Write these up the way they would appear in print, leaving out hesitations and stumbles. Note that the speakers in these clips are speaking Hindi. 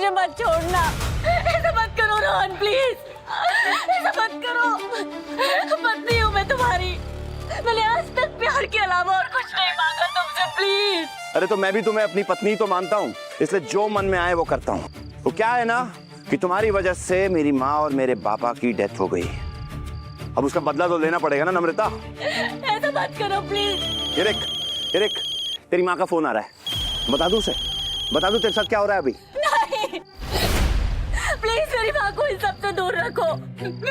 मुझे मत छोड़ना। ऐसा मत करो रोहन, प्लीज ऐसा मत करो। पत्नी हूँ मैं तुम्हारी, मैंने आज तक प्यार के अलावा और कुछ नहीं मांगा तुमसे, प्लीज। अरे तो मैं भी तुम्हें अपनी पत्नी तो मानता हूँ, इसलिए जो मन में आए वो करता हूँ। वो क्या है ना कि तुम्हारी वजह से मेरी माँ और मेरे पापा की डेथ हो गई, अब उसका बदला तो लेना पड़ेगा ना नम्रता। ऐसा मत करो प्लीज। इरिक, तेरी माँ का फोन आ रहा है, बता दूँ उसे, बता दूँ तेरे साथ क्या हो रहा है अभी? नहीं प्लीज, मेरी माँ को इन सब से दूर रखो।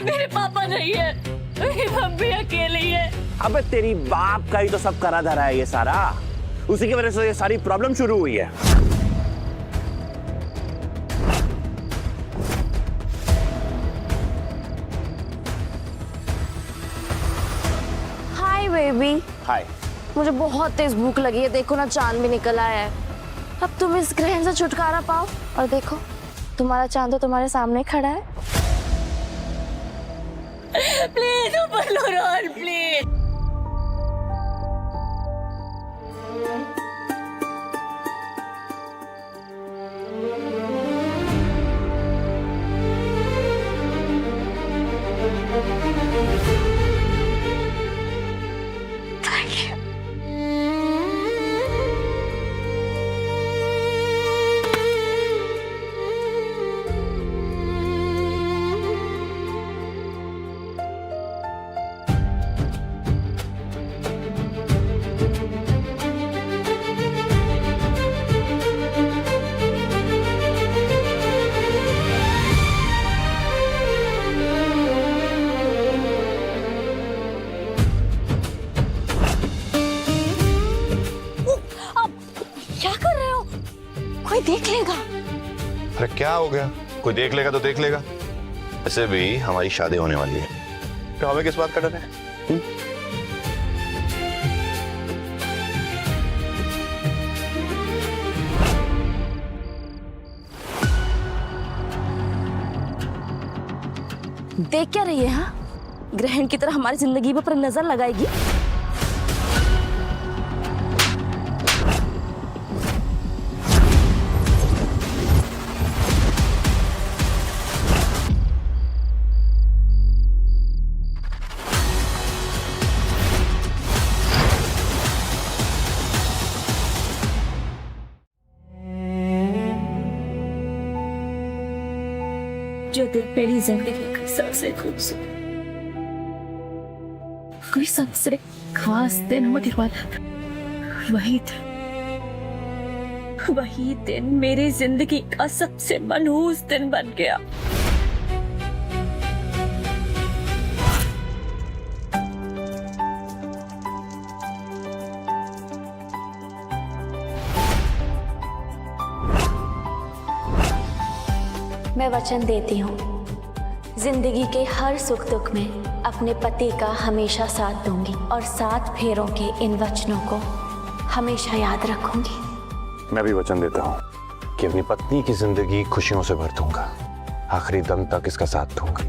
मेरे पापा नहीं है, मेरी मम्मी अकेली है। अबे तेरी बाप का ही तो सब करा धरा है ये सारा, उसी की वजह से ये सारी प्रॉब्लम शुरू हुई है। Hi baby. हाय। मुझे बहुत तेज भूख लगी है, देखो ना चांद भी निकल आया है। अब तुम इस ग्रहण से छुटकारा पाओ और देखो तुम्हारा चांद तो तुम्हारे सामने खड़ा है। प्लीज ऊपर लो रोहन, प्लीज। कोई देख लेगा। अरे क्या हो गया, कोई देख लेगा तो देख लेगा। ऐसे भी हमारी शादी होने वाली है, तो हमें किस बात का डर है? देख क्या रही है? हाँ, ग्रहण की तरह हमारी जिंदगी पर नजर लगाएगी। जो दिन मेरी जिंदगी का सबसे खूबसूरत, कोई सबसे खास दिन होने वाला, वही दिन मेरी जिंदगी का सबसे मनहूस दिन बन गया। मैं वचन देती हूँ, जिंदगी के हर सुख दुख में अपने पति का हमेशा साथ दूंगी और 7 फेरों के इन वचनों को हमेशा याद रखूंगी। मैं भी वचन देता हूँ कि अपनी पत्नी की जिंदगी खुशियों से भर दूंगा, आखिरी दम तक इसका साथ दूंगा।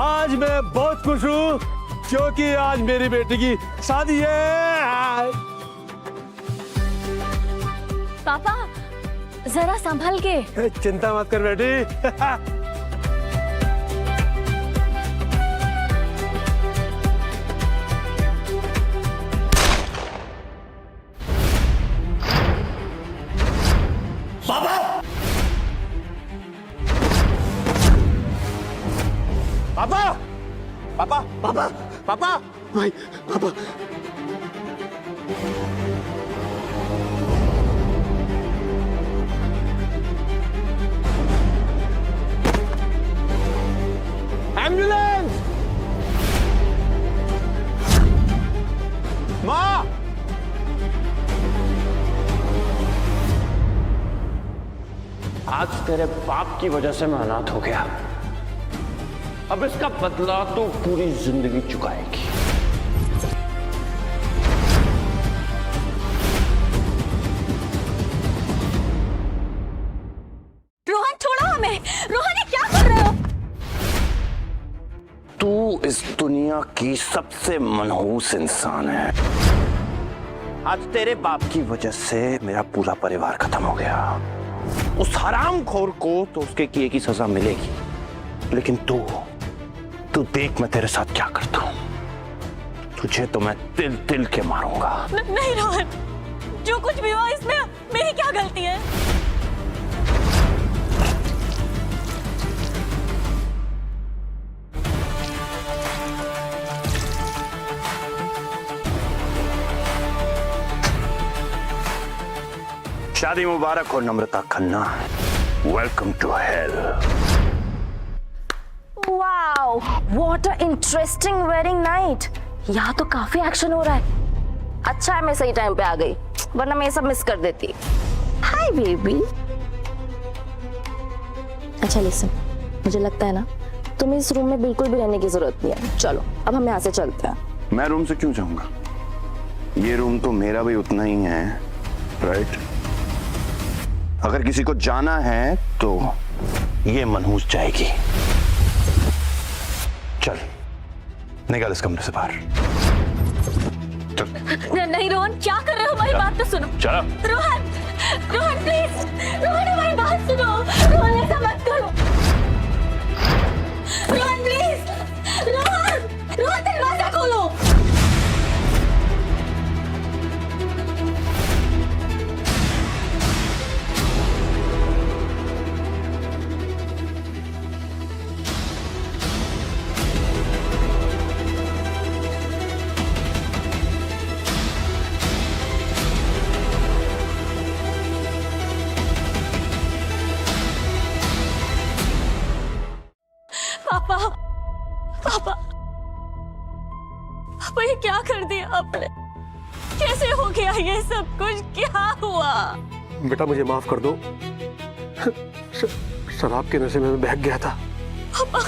आज मैं बहुत खुश हूँ क्योंकि आज मेरी बेटी की शादी है। पापा जरा संभल के। चिंता मत कर बेटी। पापा! पापा! पापा! पापा! पापा! भाई, पापा! एम्बुलेंस! माँ! आज तेरे बाप की वजह से मैं अनाथ हो गया, अब इसका बदला तो पूरी जिंदगी चुकाएगी। रोहन छोड़ो हमें। रोहन ये क्या कर रहे हो? तू इस दुनिया की सबसे मनहूस इंसान है, आज तेरे बाप की वजह से मेरा पूरा परिवार खत्म हो गया। उस हरामखोर को तो उसके किए की सजा मिलेगी, लेकिन तू देख मैं तेरे साथ क्या करता हूं। तुझे तो मैं तिल तिल के मारूंगा। नहीं रोहन, जो कुछ भी हुआ इसमें मेरी क्या गलती है? शादी मुबारक हो Namrata Khanna. Welcome to hell. Wow, what a interesting wedding night. यहाँ तो काफी एक्शन हो रहा है। अच्छा है मैं सही टाइम पे आ गई, वरना मैं ये सब मिस कर देती। Hi baby. अच्छा लिसन, मुझे लगता है ना तुम्हें इस रूम में बिल्कुल भी रहने की जरूरत नहीं है। चलो अब हम यहाँ से चलते हैं। मैं रूम से क्यों जाऊंगा? ये रूम तो मेरा भी उतना ही है, राइट? अगर किसी को जाना है तो ये मनहूस जाएगी। चल निकल इस कमरे से बाहर। नहीं रोहन, क्या कर रहे हो? हमारी बात तो सुनो। चल रोहन, रोहन प्लीज, रोहन हमारी बात सुनो। रोहन ऐसा मत करो। रोहन प्लीज, रोहन, रोहन दरवाजा खोलो। पापा, पापा, पापा ये क्या कर दिया आपने? कैसे हो गया ये सब कुछ? क्या हुआ? बेटा मुझे माफ कर दो। शराब के नशे में मैं बहक गया था। पापा,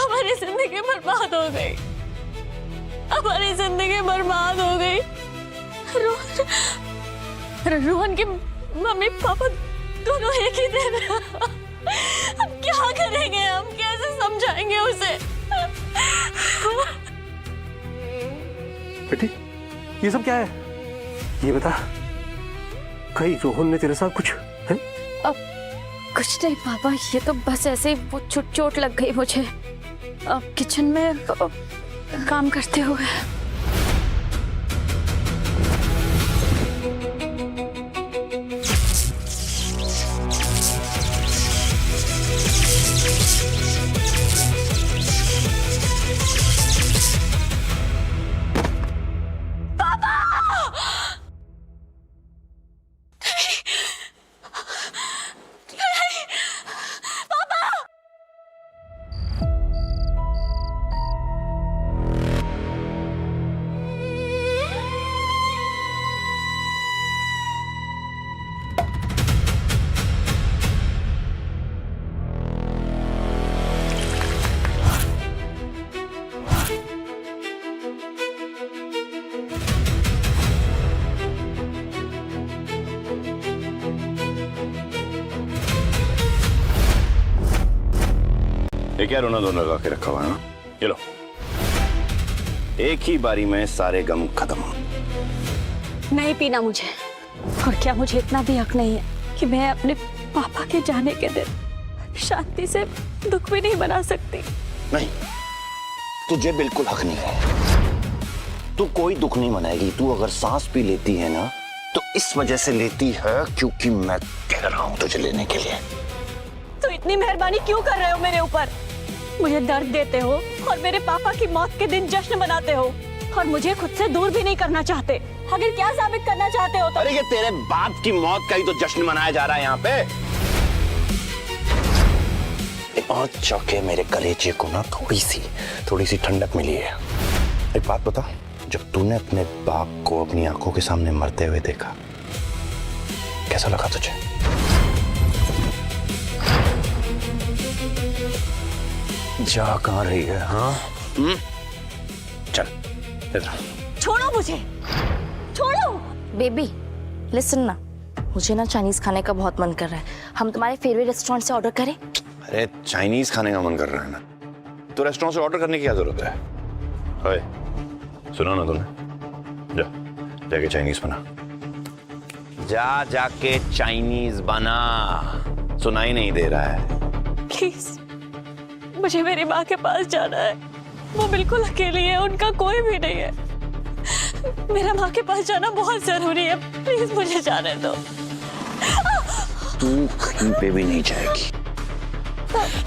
हमारी जिंदगी बर्बाद हो गई। हमारी जिंदगी बर्बाद हो गई। रोहन के मम्मी पापा दोनों एक ही दिन। अब क्या करेंगे हम? कैसे समझाएंगे उसे? बेटी ये सब क्या है? ये बता, कहीं रोहन ने तेरे साथ कुछ है? अब कुछ नहीं पापा, ये तो बस ऐसे ही वो चोट लग गई मुझे अब किचन में काम करते हुए। ये क्या रोना धोना लगा के रखा हुआ है? ये लो, एक ही बारी में सारे गम खत्म। नहीं पीना मुझे। और क्या मुझे इतना भी हक नहीं है कि मैं अपने पापा के जाने के दिन शांति से दुख भी नहीं मना सकती? नहीं, तुझे बिल्कुल हक नहीं है। तू कोई दुख नहीं मनाएगी। तू अगर सांस भी लेती है ना तो इस वजह से लेती है क्योंकि मैं कह रहा हूं तुझे लेने के लिए। तो इतनी मेहरबानी क्यों कर रहे हो मेरे ऊपर? मुझे दर्द देते हो और मेरे पापा की मौत के दिन जश्न मनाते हो और मुझे खुद से दूर भी नहीं करना चाहते। आखिर क्या साबित करना चाहते हो? तो अरे ये तेरे बाप की मौत का ही तो जश्न मनाया जा रहा है यहाँ पे। आज जाके मेरे कलेजे को ना थोड़ी सी ठंडक मिली है। एक बात बता, जब तूने अपने बाप को अपनी आंखों के सामने मरते हुए देखा, कैसा लगा तुझे? जा कहाँ रही है? हाँ चल इधर। छोड़ो मुझे, छोड़ो। बेबी लिसन ना, मुझे ना चाइनीज खाने का बहुत मन कर रहा है। हम तुम्हारे फेवरेट रेस्टोरेंट से ऑर्डर करें? अरे चाइनीज खाने का मन कर रहा है ना, तो रेस्टोरेंट से ऑर्डर करने की क्या जरूरत है? ओए, सुना ना तूने? जा जाके चाइनीज बना। जाके चाइनीज बना। सुनाई नहीं दे रहा है? प्लीज, मुझे मेरी माँ के पास जाना है। वो बिल्कुल अकेली है, उनका कोई भी नहीं है। मेरा माँ के पास जाना बहुत जरूरी है। प्लीज मुझे जाने दो। तू कहीं पे भी नहीं जाएगी।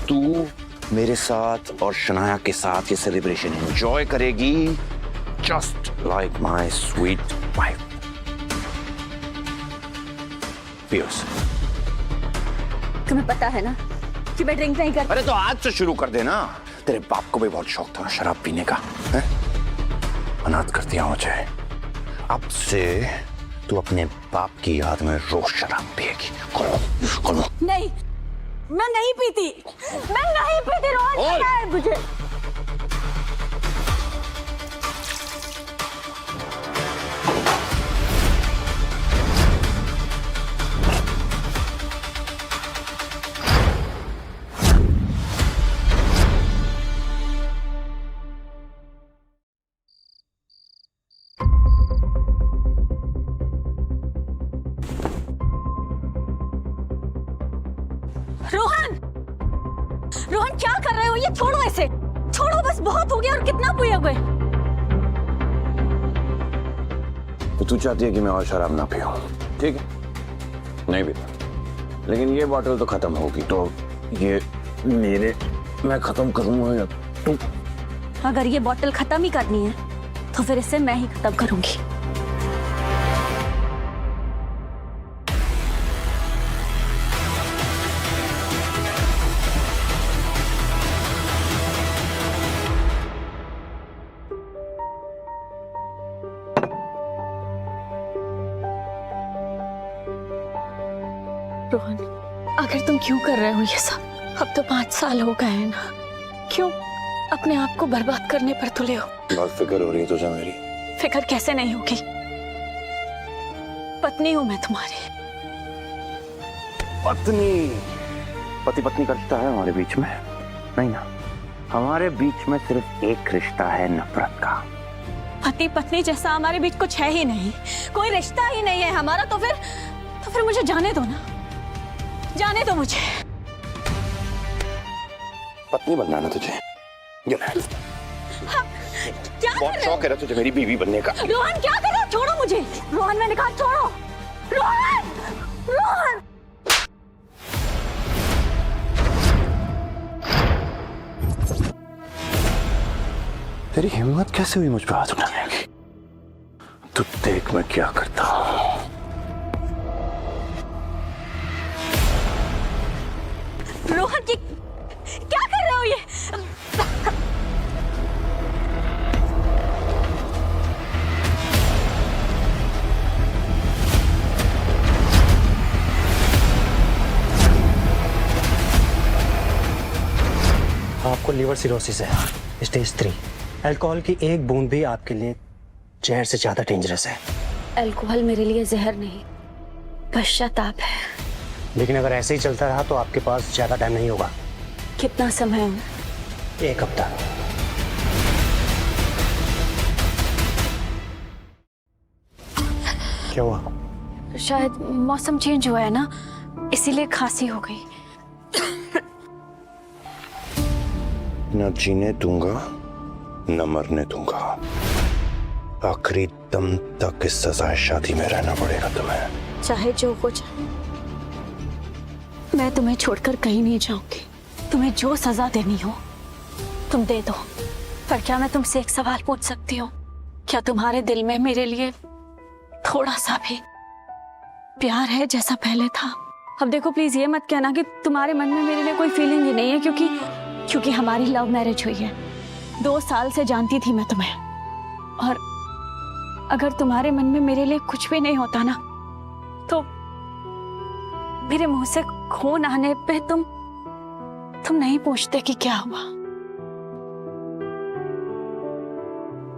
तू मेरे साथ और शनाया के साथ ये सेलिब्रेशन एंजॉय करेगी, just like my sweet wife. पियोस, तुम्हें पता है ना कि मैं ड्रिंक नहीं करती। अरे तो आज से शुरू कर देना। तेरे बाप को भी बहुत शौक था शराब पीने का, है? अनाथ कर दिया मुझे। अब से तू अपने बाप की याद में रोज शराब पिएगी। करो। नहीं, मैं नहीं पीती। मैं नहीं पीती रोहन, पता है मुझे। रोहन, रोहन क्या कर रहे हो? ये छोड़ो, ऐसे छोड़ो, बस बहुत हो गया। और कितना पियोगे? तो तू चाहती है कि मैं और शराब ना पीऊं, ठीक है? नहीं पीता, लेकिन ये बॉटल तो खत्म होगी, तो ये मैं खत्म करूंगा या तू? अगर ये बॉटल खत्म ही करनी है तो फिर इसे मैं ही खत्म करूंगी। रोहन, आखिर तुम क्यों कर रहे हो ये सब? अब तो 5 साल हो गए हैं ना। क्यों अपने आप को बर्बाद करने पर तुले हो? बहुत फिक्र हो रही है तुझे मेरी। फिक्र कैसे नहीं होगी? पत्नी हूं मैं तुम्हारी। पत्नी? पति पत्नी का रिश्ता है हमारे बीच में? नहीं ना, हमारे बीच में सिर्फ एक रिश्ता है, नफरत का। पति पत्नी जैसा हमारे बीच कुछ है ही नहीं, कोई रिश्ता ही नहीं है हमारा। तो फिर मुझे जाने दो ना, जाने दो मुझे। पत्नी बनना ना तुझे? हाँ, क्या बहुत शौक है ना तुझे मेरी बीवी बनने का? रोहन क्या कर रहे हो? छोड़ो मुझे। रोहन, मैंने कहा छोड़ो। रोहन, रोहन। तेरी हिम्मत कैसे हुई मुझ पर हाथ उठाने की? तू देख मैं क्या करता हूं। रोहन की क्या कर रहे हो ये? आपको लिवर सिरोसिस है, स्टेज 3। अल्कोहल की एक बूंद भी आपके लिए जहर से ज्यादा डेंजरस है। अल्कोहल मेरे लिए जहर नहीं, पश्चाताप है। लेकिन अगर ऐसे ही चलता रहा तो आपके पास ज्यादा टाइम नहीं होगा। कितना समय है? 1 हफ्ता। क्या हुआ? शायद मौसम चेंज हुआ है ना, इसीलिए खांसी हो गई। न जीने दूंगा न मरने दूंगा। आखिरी दम तक इस सजाए शादी में रहना पड़ेगा तुम्हें। चाहे जो कुछ, मैं तुम्हें छोड़कर कहीं नहीं जाऊंगी। तुम्हें जो सजा देनी हो तुम दे दो। पर क्या मैं तुमसे एक सवाल पूछ सकती हूँ? क्या तुम्हारे दिल में मेरे लिए थोड़ा सा भी प्यार है जैसा पहले था? अब देखो प्लीज ये मत कहना कि तुम्हारे मन में मेरे लिए कोई फीलिंग ही नहीं है, क्योंकि हमारी लव मैरिज हुई है। 2 साल से जानती थी मैं तुम्हें, और अगर तुम्हारे मन में मेरे लिए कुछ भी नहीं होता ना, तो मेरे मुंह से खून आने पे तुम नहीं पूछते कि क्या हुआ।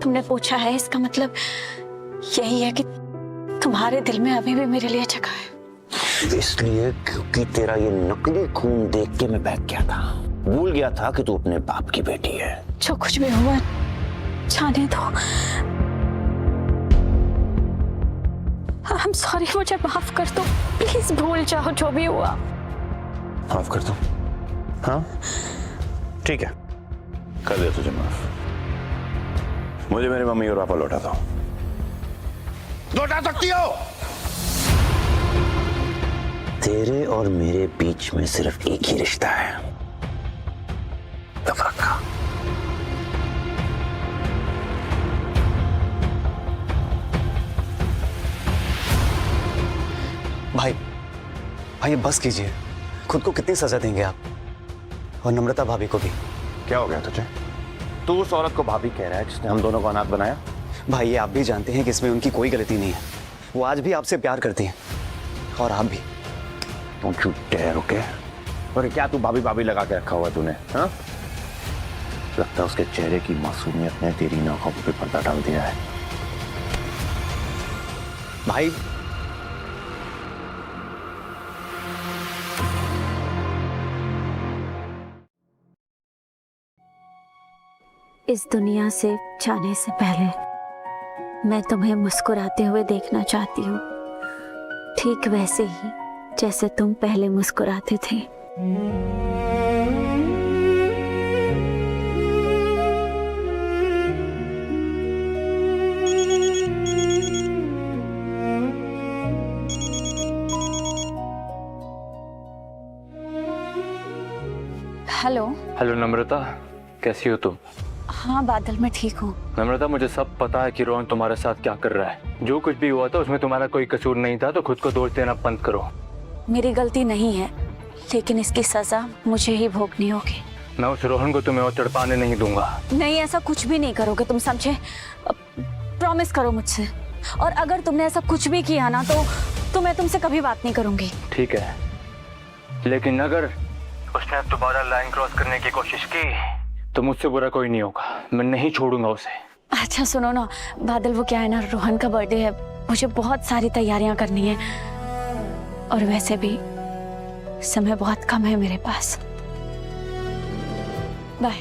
तुमने पूछा है, इसका मतलब यही है कि तुम्हारे दिल में अभी भी मेरे लिए जगह है। इसलिए क्योंकि तेरा ये नकली खून देख के मैं बहक गया था, भूल गया था कि तू अपने बाप की बेटी है। जो कुछ भी हुआ जाने दो। आई एम सॉरी, मुझे माफ कर दो प्लीज, भूल जाओ जो भी हुआ। माफ कर दो? हाँ ठीक है, कर दे तुझे माफ। मुझे मेरी मम्मी और पापा लौटा दो। लौटा सकती हो? तेरे और मेरे बीच में सिर्फ एक ही रिश्ता है, तफरक का। भाई भाई बस कीजिए, खुद को कितनी सजा देंगे आप, और नम्रता भाभी को भी। क्या हो गया तुझे? तू उस औरत को भाभी कह रहा है जिसने हम दोनों को अनाथ बनाया? भाई ये आप भी जानते हैं कि इसमें उनकी कोई गलती नहीं है, वो आज भी आपसे प्यार करती हैं, और आप भी। तुम झूठे हैं, रुके? और क्या तू भाभी भाभी लगा के रखा हुआ तूने? हाँ, लगता है उसके चेहरे की मासूमियत ने तेरी आंखों पे पर्दा डाल दिया है। भाई इस दुनिया से जाने से पहले मैं तुम्हें मुस्कुराते हुए देखना चाहती हूँ, ठीक वैसे ही जैसे तुम पहले मुस्कुराते थे। हेलो। हेलो नम्रता, कैसी हो तुम? हाँ बादल, मैं ठीक हूँ। नम्रता, मुझे सब पता है कि रोहन तुम्हारे साथ क्या कर रहा है। जो कुछ भी हुआ था उसमें तुम्हारा कोई कसूर नहीं था, तो खुद को दोष देना बंद करो। मेरी गलती नहीं है, लेकिन इसकी सजा मुझे ही भोगनी होगी। मैं उस रोहन को तुम्हें और तड़पाने नहीं दूंगा। नहीं, ऐसा कुछ भी नहीं करोगे तुम, समझे? प्रॉमिस करो मुझसे, और अगर तुमने ऐसा कुछ भी किया ना तो मैं तुमसे कभी बात नहीं करूंगी। ठीक है, लेकिन अगर उसने दोबारा लाइन क्रॉस करने की कोशिश की तो मुझसे बुरा कोई नहीं होगा, मैं नहीं छोड़ूंगा उसे। अच्छा सुनो ना बादल, वो क्या है ना, रोहन का बर्थडे है, मुझे बहुत सारी तैयारियां करनी है, और वैसे भी समय बहुत कम है मेरे पास। बाय।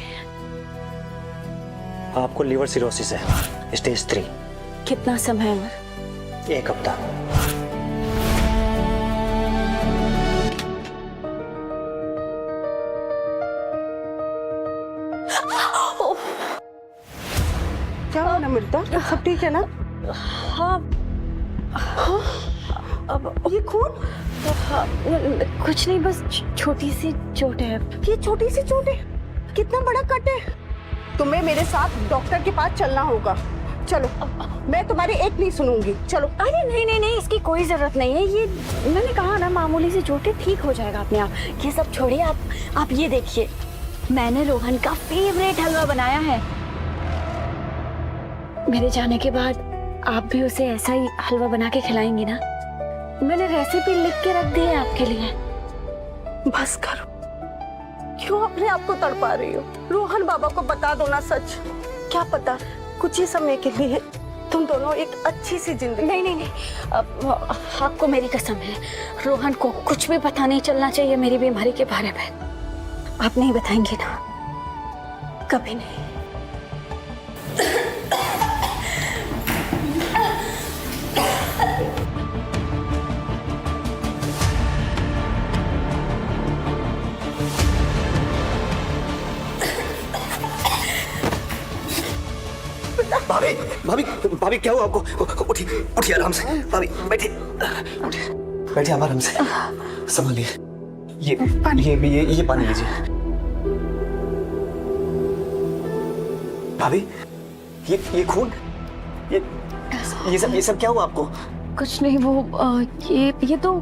आपको लीवर सिरोसिस है, स्टेज 3। कितना समय और? 1 हफ्ता। क्या हुआ नम्रता, सब ठीक है ना? हाँ, अब ये खून? हाँ, कुछ नहीं, बस छोटी सी चोट है। ये छोटी सी चोट है? कितना बड़ा कट है? तुम्हें मेरे साथ डॉक्टर के पास चलना होगा। चलो, मैं तुम्हारी एक नहीं सुनूंगी, चलो। अरे नहीं नहीं नहीं, इसकी कोई जरूरत नहीं है, ये मैंने कहा ना मामूली सी चोट है, ठीक हो जाएगा अपने आप। ये सब छोड़िए, आप ये देखिए, मैंने रोहन का फेवरेट हलवा बनाया है। मेरे जाने के बाद आप भी उसे ऐसा ही हलवा बना के खिलाएंगी ना? मैंने रेसिपी लिख के रख दी है आपके लिए। बस करो, क्यों अपने आप को तड़पा रही हो? रोहन बाबा को बता दो ना सच। क्या पता कुछ ही समय के लिए तुम दोनों एक अच्छी सी जिंदगी। नहीं नहीं नहीं, आपको मेरी कसम है, रोहन को कुछ भी पता नहीं चलना चाहिए मेरी बीमारी के बारे में। आप नहीं बताएंगे ना? कभी नहीं। भाभी भाभी भाभी क्या हुआ आपको? उठिए उठिए आराम से, भाभी बैठिए, बैठिए आप आराम से, संभालिए। ये पानी लीजिए। भाभी ये खून, ये सब क्या हुआ आपको? कुछ नहीं, वो ये तो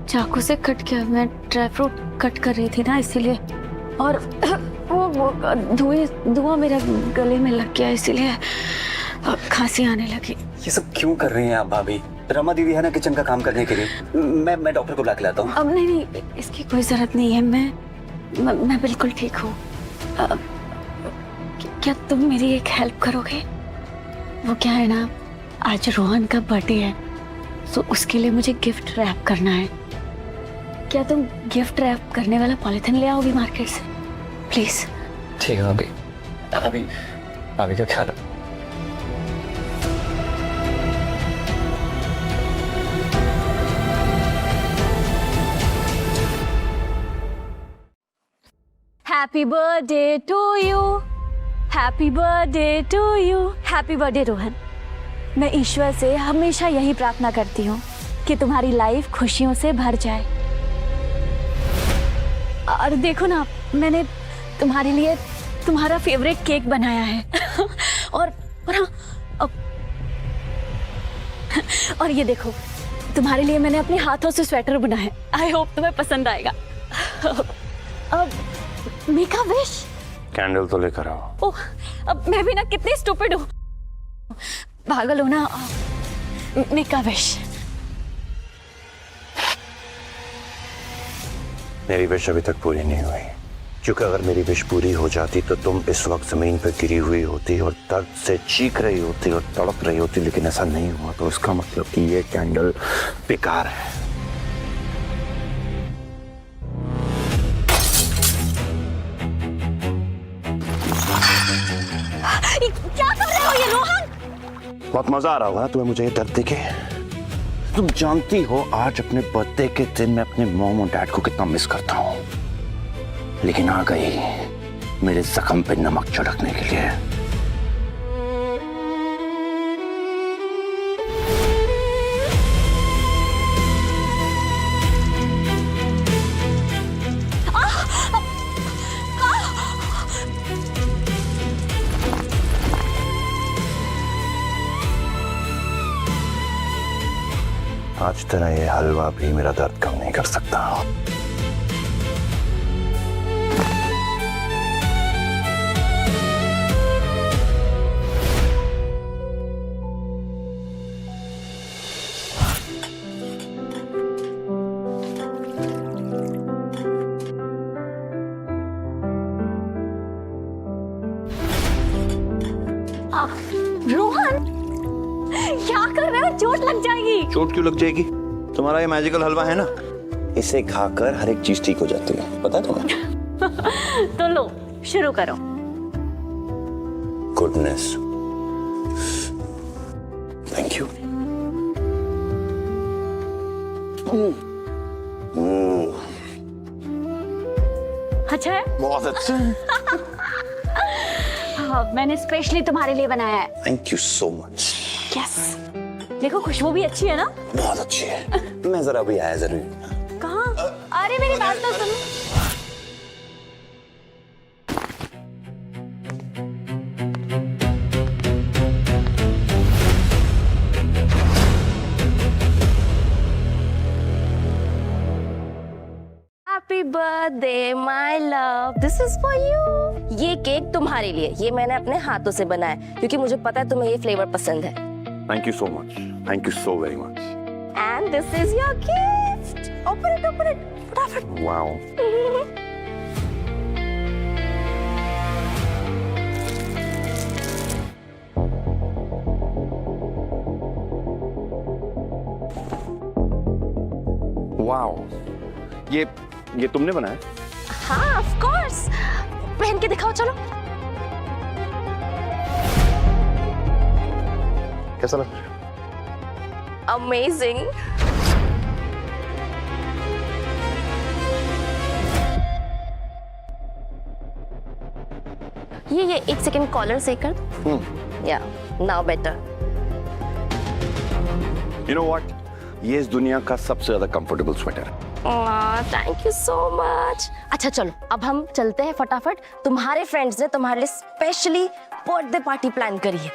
चाकू से कट गया। मैं ड्राई फ्रूट कट कर रही थी ना, इसीलिए। और वो धुआं मेरा गले में लग गया, इसीलिए खांसी आने लगी। ये सब क्यों कर रही हैं आप भाभी? रमा दीदी है ना किचन का काम करने के लिए, मैं डॉक्टर को बुला के लाता हूँ। अब नहीं, इसकी कोई जरूरत नहीं है, मैं बिल्कुल ठीक हूँ। क्या तुम मेरी एक हेल्प करोगे? वो क्या है ना, आज रोहन का बर्थडे है, तो उसके लिए मुझे गिफ्ट रैप करना है। क्या तुम गिफ्ट रैप करने वाला पॉलिथीन ले आओगी मार्केट से, प्लीज? ठीक है भाभी, भाभी का ख्याल। Happy birthday to you, happy birthday to you, happy birthday Rohan. मैं ईश्वर से हमेशा यही प्रार्थना करती हूँ कि तुम्हारी लाइफ खुशियों से भर जाए। और देखो ना, मैंने तुम्हारे लिए तुम्हारा फेवरेट केक बनाया है और ये देखो, तुम्हारे लिए मैंने अपने हाथों से स्वेटर बनाया है। आई होप तुम्हें पसंद आएगा। अब मेक अ विश। कैंडल तो लेकर आओ। ओह, अब मैं भी ना कितनी स्टूपिड हूँ। पागल हो ना। Make a wish. मेरी विश अभी तक पूरी नहीं हुई, क्योंकि अगर मेरी विश पूरी हो जाती तो तुम इस वक्त जमीन पर गिरी हुई होती और दर्द से चीख रही होती और तड़प रही होती, लेकिन ऐसा नहीं हुआ। तो इसका मतलब कि ये कैंडल बेकार है। क्या कर रहे हो ये रोहन? बहुत मजा आ रहा होगा तुम्हें मुझे ये दर्द देखे। तुम जानती हो आज अपने बर्थडे के दिन मैं अपने मॉम और डैड को कितना मिस करता हूँ, लेकिन आ गई मेरे जख्म पे नमक छिड़कने के लिए। आज तेरा ये हलवा भी मेरा दर्द कम नहीं कर सकता। रोहन, क्या कर रहे हो? चोट लग जाएगी। चोट क्यों लग जाएगी? तुम्हारा ये मैजिकल हलवा है ना, इसे खाकर हर एक चीज ठीक हो जाती है, पता है तुम्हें? तो लो, शुरू करो। Goodness, thank you. अच्छा है? बहुत अच्छा। हाँ, मैंने स्पेशली तुम्हारे लिए बनाया है। Thank you so much. Yes, देखो खुशबू भी अच्छी है ना? बहुत अच्छी है। मैं जरा भी आया जरूर। कहाँ? अरे मेरी बात तो सुनो। Happy birthday my love, this is for you. ये केक तुम्हारे लिए, ये मैंने अपने हाथों से बनाया क्योंकि मुझे पता है तुम्हें ये फ्लेवर पसंद है। Thank you so much, thank you so very much. And this is your gift. Open it फटाफट। वाओ। वाओ, ये तुमने बनाया? हाँ, ऑफ कोर्स। पहन के दिखाओ, चलो। कैसा लग रहा है? अमेजिंग। ये एक सेकंड कॉलर से कर। या now better. You know what? ये इस दुनिया का सबसे ज्यादा कंफर्टेबल स्वेटर है। Thank you so much. अच्छा चलो, अब हम चलते हैं फटाफट। तुम्हारे फ्रेंड्स ने तुम्हारे लिए स्पेशली बर्थडे पार्टी प्लान करी है।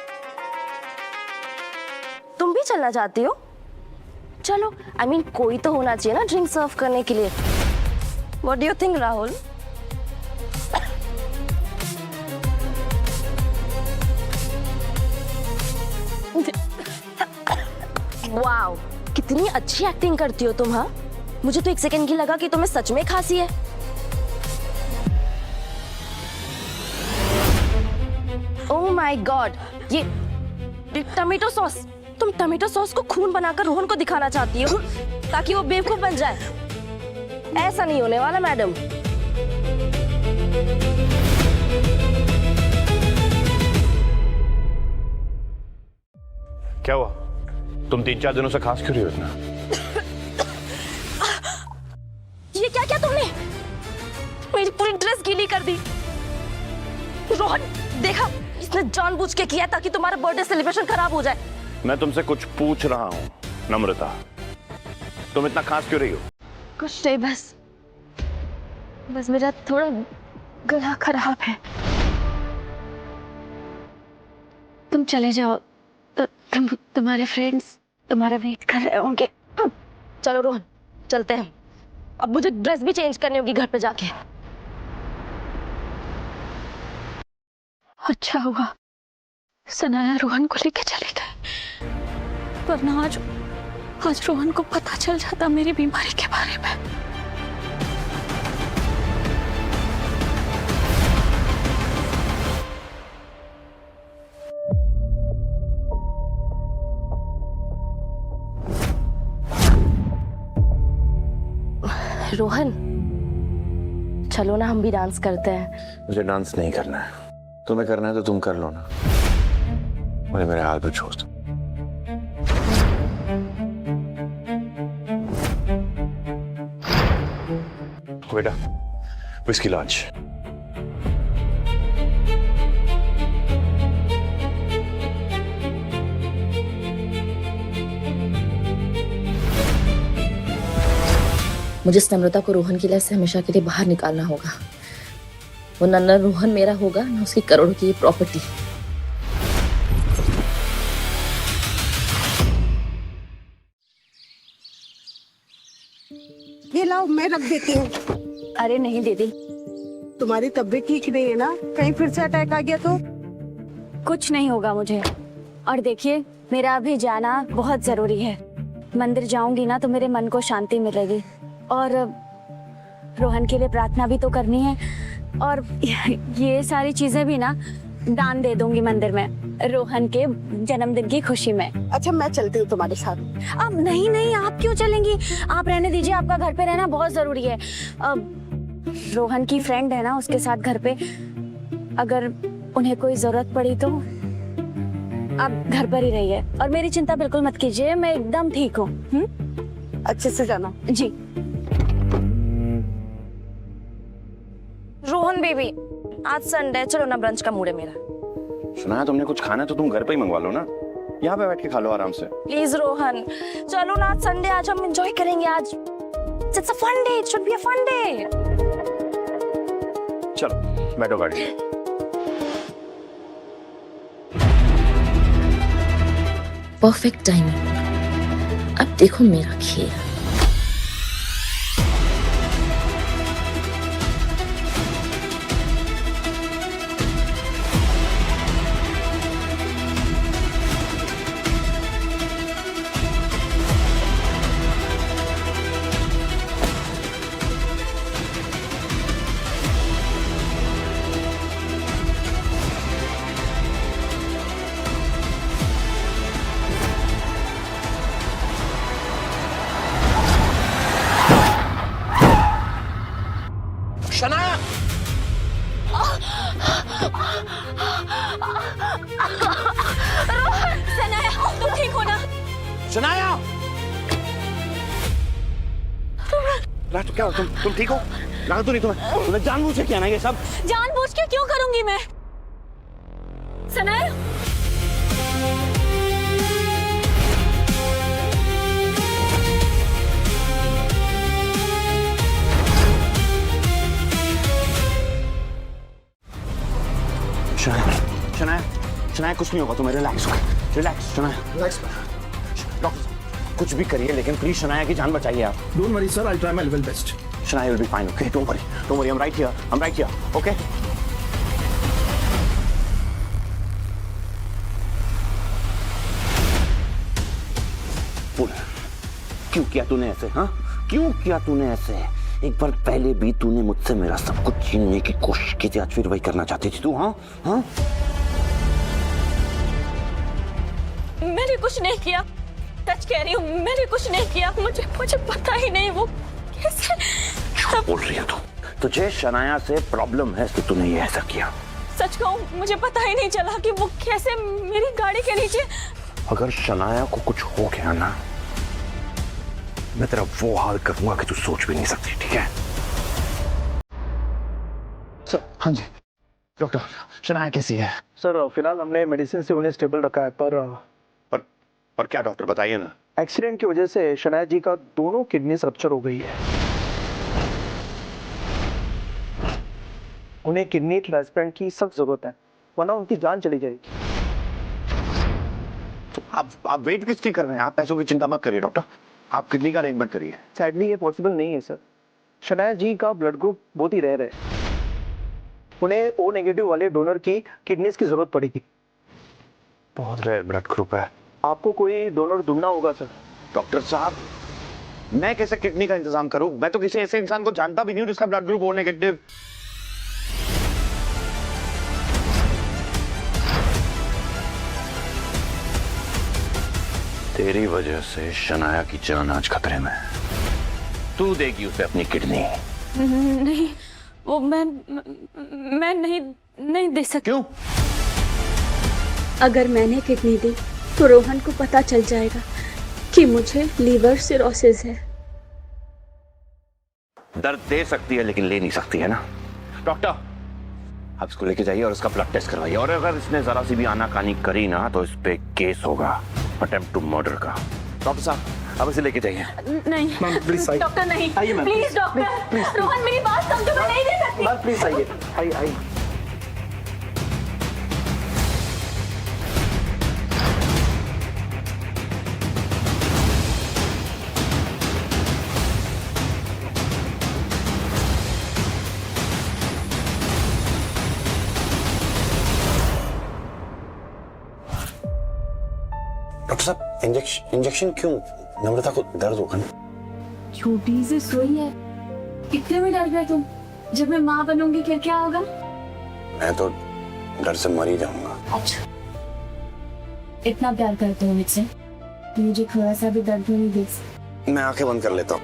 तुम भी चलना चाहती हो? चलो, I mean, कोई तो होना चाहिए ना ड्रिंक सर्व करने के लिए। What do you think, Rahul? Wow, कितनी अच्छी एक्टिंग करती हो तुम। हाँ, मुझे तो एक सेकंड की लगा कि तुम्हें सच में खांसी है। ओह माय गॉड, ये टमेटो सॉस। तुम टमेटो सॉस को खून बनाकर रोहन को दिखाना चाहती हो ताकि वो बेवकूफ बन जाए। ऐसा नहीं होने वाला मैडम। क्या हुआ? तुम 3-4 दिनों से खांस क्यों रही हो इतना? ये क्या किया तुमने? मेरी पूरी ड्रेस गीली कर दी। रोहन देखा, इसने जानबूझ के किया ताकि तुम्हारा बर्थडे सेलिब्रेशन खराब हो जाए। मैं तुमसे कुछ पूछ रहा हूँ नम्रता, तुम इतना खास क्यों रही हो? कुछ नहीं, बस मेरा थोड़ा गला खराब है। तुम चले जाओ तो तुम्हारे फ्रेंड्स तुम्हारा वेट कर रहे होंगे। चलो रोहन चलते हैं, अब मुझे ड्रेस भी चेंज करनी होगी घर पे जाके। अच्छा हुआ सनाया रोहन को लेके चले गए, वरना आज रोहन को पता चल जाता मेरी बीमारी के बारे में। रोहन चलो ना, हम भी डांस करते हैं। मुझे डांस नहीं करना है, तुम्हें करना है तो तुम कर लो ना, मुझे मेरे हाल पे छोड़ दो। बेटा विस्की लार्ज। मुझे इस नम्रता को रोहन की लाइफ से हमेशा के लिए बाहर निकालना होगा, वरना न रोहन मेरा होगा न उसकी करोड़ों की प्रॉपर्टी। ये लाओ, मैं रख देती हूँ। अरे नहीं दीदी, तुम्हारी तबीयत ठीक नहीं है ना? कहीं फिर से अटैक आ गया तो? कुछ नहीं होगा मुझे। और देखिए, मेरा अभी जाना बहुत जरूरी है। मंदिर जाऊंगी ना तो मेरे मन को शांति मिलेगी, और रोहन के लिए प्रार्थना भी तो करनी है, और ये सारी चीजें भी ना दान दे दूंगी मंदिर में रोहन के जन्मदिन की खुशी में। अच्छा मैं चलती हूँ तुम्हारे साथ। अब नहीं, आप क्यों चलेंगी? आप रहने दीजिए, आपका घर पे रहना बहुत जरूरी है। अब रोहन की फ्रेंड है ना उसके साथ घर पे, अगर उन्हें कोई जरूरत पड़ी तो आप घर पर ही रहिए, और मेरी चिंता बिल्कुल मत कीजिए, मैं एकदम ठीक हूँ। अच्छे से जाना जी। रोहन बेबी, आज संडे, चलो ना ब्रंच का मूड है मेरा। सुना है तुमने कुछ खाना है तो तुम घर पे ही मंगवा लो ना, यहाँ पे बैठ के खा लो आराम से। प्लीज रोहन चलो ना, आज संडे, आज हम एंजॉय करेंगे। आज it's a fun day, it should be a fun day. चलो बैठो गाड़ी। Perfect timing. अब देखो मेरा खेल। शनाया! सनाया, तुम ठीक हो ना? शनाया! ला तो क्या हो, तुम ठीक हो? लगा तो नहीं तुम्हें जानबूझ के किया ना ये सब? जानबूझ के क्यों करूंगी मैं? सनाया, शनाया कुछ नहीं होगा, तुम्हें रिलैक्स शनाया, रिलैक्स। डॉक्टर कुछ भी करिए लेकिन प्लीज शनाया की जान बचाइए आप। Don't worry, sir. I'll try my level best. Shania will be fine, okay? Don't worry. I'm right here, okay? क्यों किया तूने ऐसे? हाँ, क्यों किया तूने ऐसे? एक बार पहले भी तूने मुझसे मेरा सब कुछ छीनने की कोशिश की थी, आज फिर वही करना चाहती थी तू? हाँ हाँ, मैंने कुछ नहीं किया, सच कह रही हूँ, मैंने कुछ नहीं किया। मुझे पता ही नहीं वो कैसे। क्या बोल रही है तू? तुझे शनाया से प्रॉब्लम है तो तूने ये ऐसा किया? सच कहूँ मुझे पता ही नहीं चला कि वो कैसे मेरी गाड़ी के नीचे। अगर शनाया को कुछ हो गया ना, मैं तेरा वो हाल करूंगा कि तू सोच भी नहीं सकती, ठीक है? हाँ जी डॉक्टर, शनाया कैसी है? सर फिलहाल हमने मेडिसिन से उन्हें स्टेबल रखा है, पर क्या डॉक्टर बताइए ना। एक्सीडेंट की वजह से शनाया जी का दोनों किडनी रप्चर हो गई है। उन्हें किडनी ट्रांसप्लांट की सख्त जरूरत है, वरना उनकी जान चली जाएगी। तो आप वेट किस लिए कर रहे हैं? आप पैसों की चिंता मत करिए डॉक्टर, आप किडनी का अरेंजमेंट करिए। सैडली ये पॉसिबल नहीं है सर। शनाया जी का ब्लड ग्रुप बहुत ही रेयर है, उन्हें ओ नेगेटिव वाले डोनर की किडनीज की जरूरत पड़ेगी। बहुत रेयर ब्लड ग्रुप है। आपको कोई डोनर ढूंढना होगा सर। डॉक्टर साहब, मैं कैसे किडनी का इंतजाम करूं? मैं तो किसी ऐसे इंसान को जानता भी नहीं हूं जिसका ब्लड ग्रुप ओ नेगेटिव। तेरी वजह से शनाया की जान आज खतरे में है। तू देगी उसे अपनी किडनी। नहीं, वो मैं नहीं दे सकती। क्यों? अगर मैंने किडनी दी तो रोहन को पता चल जाएगा कि मुझे लीवर सिरोसिस है। दर्द दे सकती है लेकिन ले नहीं सकती है ना। डॉक्टर, आप इसको लेके जाइए और इसका ब्लड टेस्ट करवाइए, और अगर इसने जरा सी भी आनाकानी करी ना तो इस पे केस होगा, अटेम्प्ट टू मर्डर का। डॉक्टर साहब, अब इसे लेके जाइए। नहीं मैम प्लीज आइए। डॉक्टर, नहीं आइए मैम, प्लीज डॉक्टर, रोहन मेरी बात समझो, मैं नहीं दे सकती। मैम प्लीज आइए, आइए आइए। डॉक्टर साहब, इंजेक्शन क्यों? नम्रता को दर्द होगा ना। छोटी सी सुई है, इतने में डर गए तुम? जब मैं माँ बनूंगी फिर क्या होगा? मैं तो डर से मर ही जाऊंगा। अच्छा, इतना प्यार करते हो मुझसे, मुझे थोड़ा सा भी दर्द नहीं दे सकते? मैं आंखें बंद कर लेता हूँ।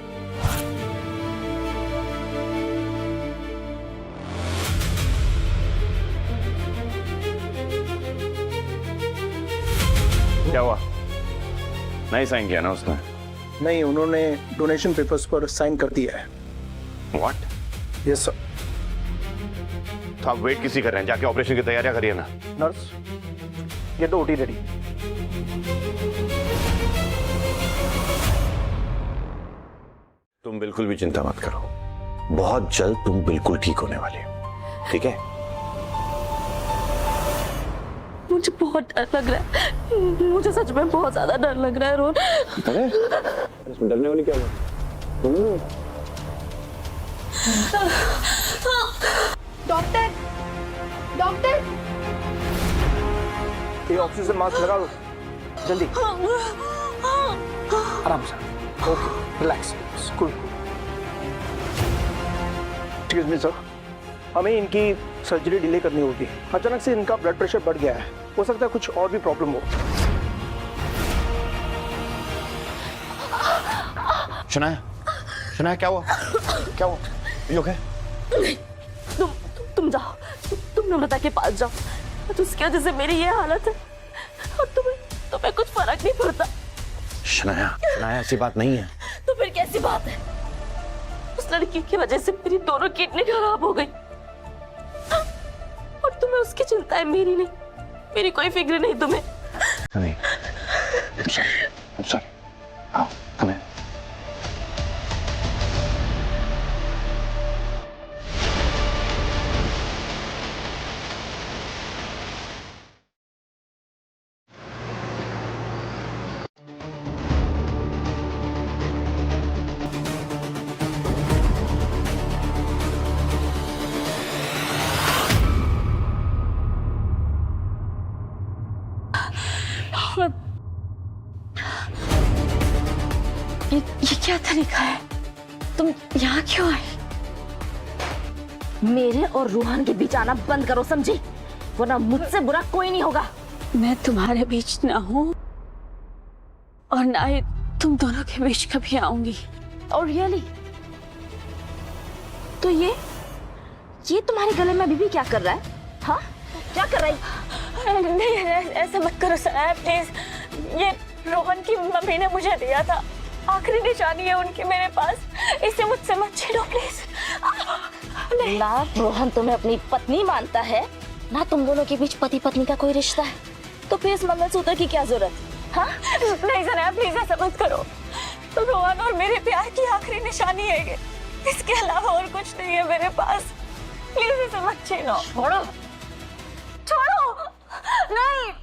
क्या हुआ? नहीं साइन किया ना उसने? नहीं, उन्होंने डोनेशन पेपर्स पर साइन कर दिया है। व्हाट? Yes sir. तो आप वेट किसी कर रहे हैं? जाके ऑपरेशन की तैयारियां करिए ना। नर्स, ये तो ओटी रेडी। तुम बिल्कुल भी चिंता मत करो, बहुत जल्द तुम बिल्कुल ठीक होने वाले हो, ठीक है? मुझे बहुत डर लग रहा है, मुझे सच में बहुत ज्यादा डर लग रहा है रोहन। अरे इसमें डरने वाली क्या बात? डॉक्टर, डॉक्टर, ये ऑक्सीजन मास्क लगा दो जल्दी, आराम से। Okay, relax, cool. Excuse me sir, हमें इनकी सर्जरी डिले करनी होगी। अचानक से इनका ब्लड प्रेशर बढ़ गया है, हो सकता है कुछ और भी प्रॉब्लम हो। शनाया क्या हुआ? क्या हुआ? You okay? तुम जाओ, तुम नम्रता के पास जाओ। तो उसकी वजह से मेरी ये हालत है और तुम्हें कुछ फर्क नहीं पड़ता। शनाया ऐसी बात नहीं है। तो फिर कैसी बात है? उस लड़की की वजह से मेरी दोनों किडनी खराब हो गई और तुम्हें उसकी चिंता है, मेरी नहीं। मेरी कोई फिक्र नहीं तुम्हें। नहीं, I'm sorry. आओ, come here. ये क्या तरीका है? तुम यहाँ क्यों आए? मेरे और रूहान के बीच आना बंद करो, समझी? वरना मुझसे बुरा कोई नहीं होगा। मैं तुम्हारे बीच ना हूँ और ना ही तुम दोनों के बीच कभी आऊंगी। और रियली? तो ये तुम्हारे गले में अभी भी क्या कर रहा है? हाँ, क्या कर रहा है? नहीं, ऐसा मत करो सर प्लीज। ये रोहन की मम्मी ने मुझे दिया था, आखिरी निशानी है उनकी मेरे पास। इसे मुझसे मत छेड़ो प्लीज। ना रोहन तुम्हें अपनी पत्नी मानता है, ना तुम दोनों के बीच पति पत्नी का कोई रिश्ता है, तो फिर इस मंगलसूत्र की क्या जरूरत? हाँ? नहीं सनाया, प्लीज ऐसा मत करो। तो रोहन और मेरे प्यार की आखिरी निशानी है ये, इसके अलावा और कुछ नहीं है मेरे पास। प्लीज इसे मत छीनो। छोड़ो। छोड़ो। नहीं।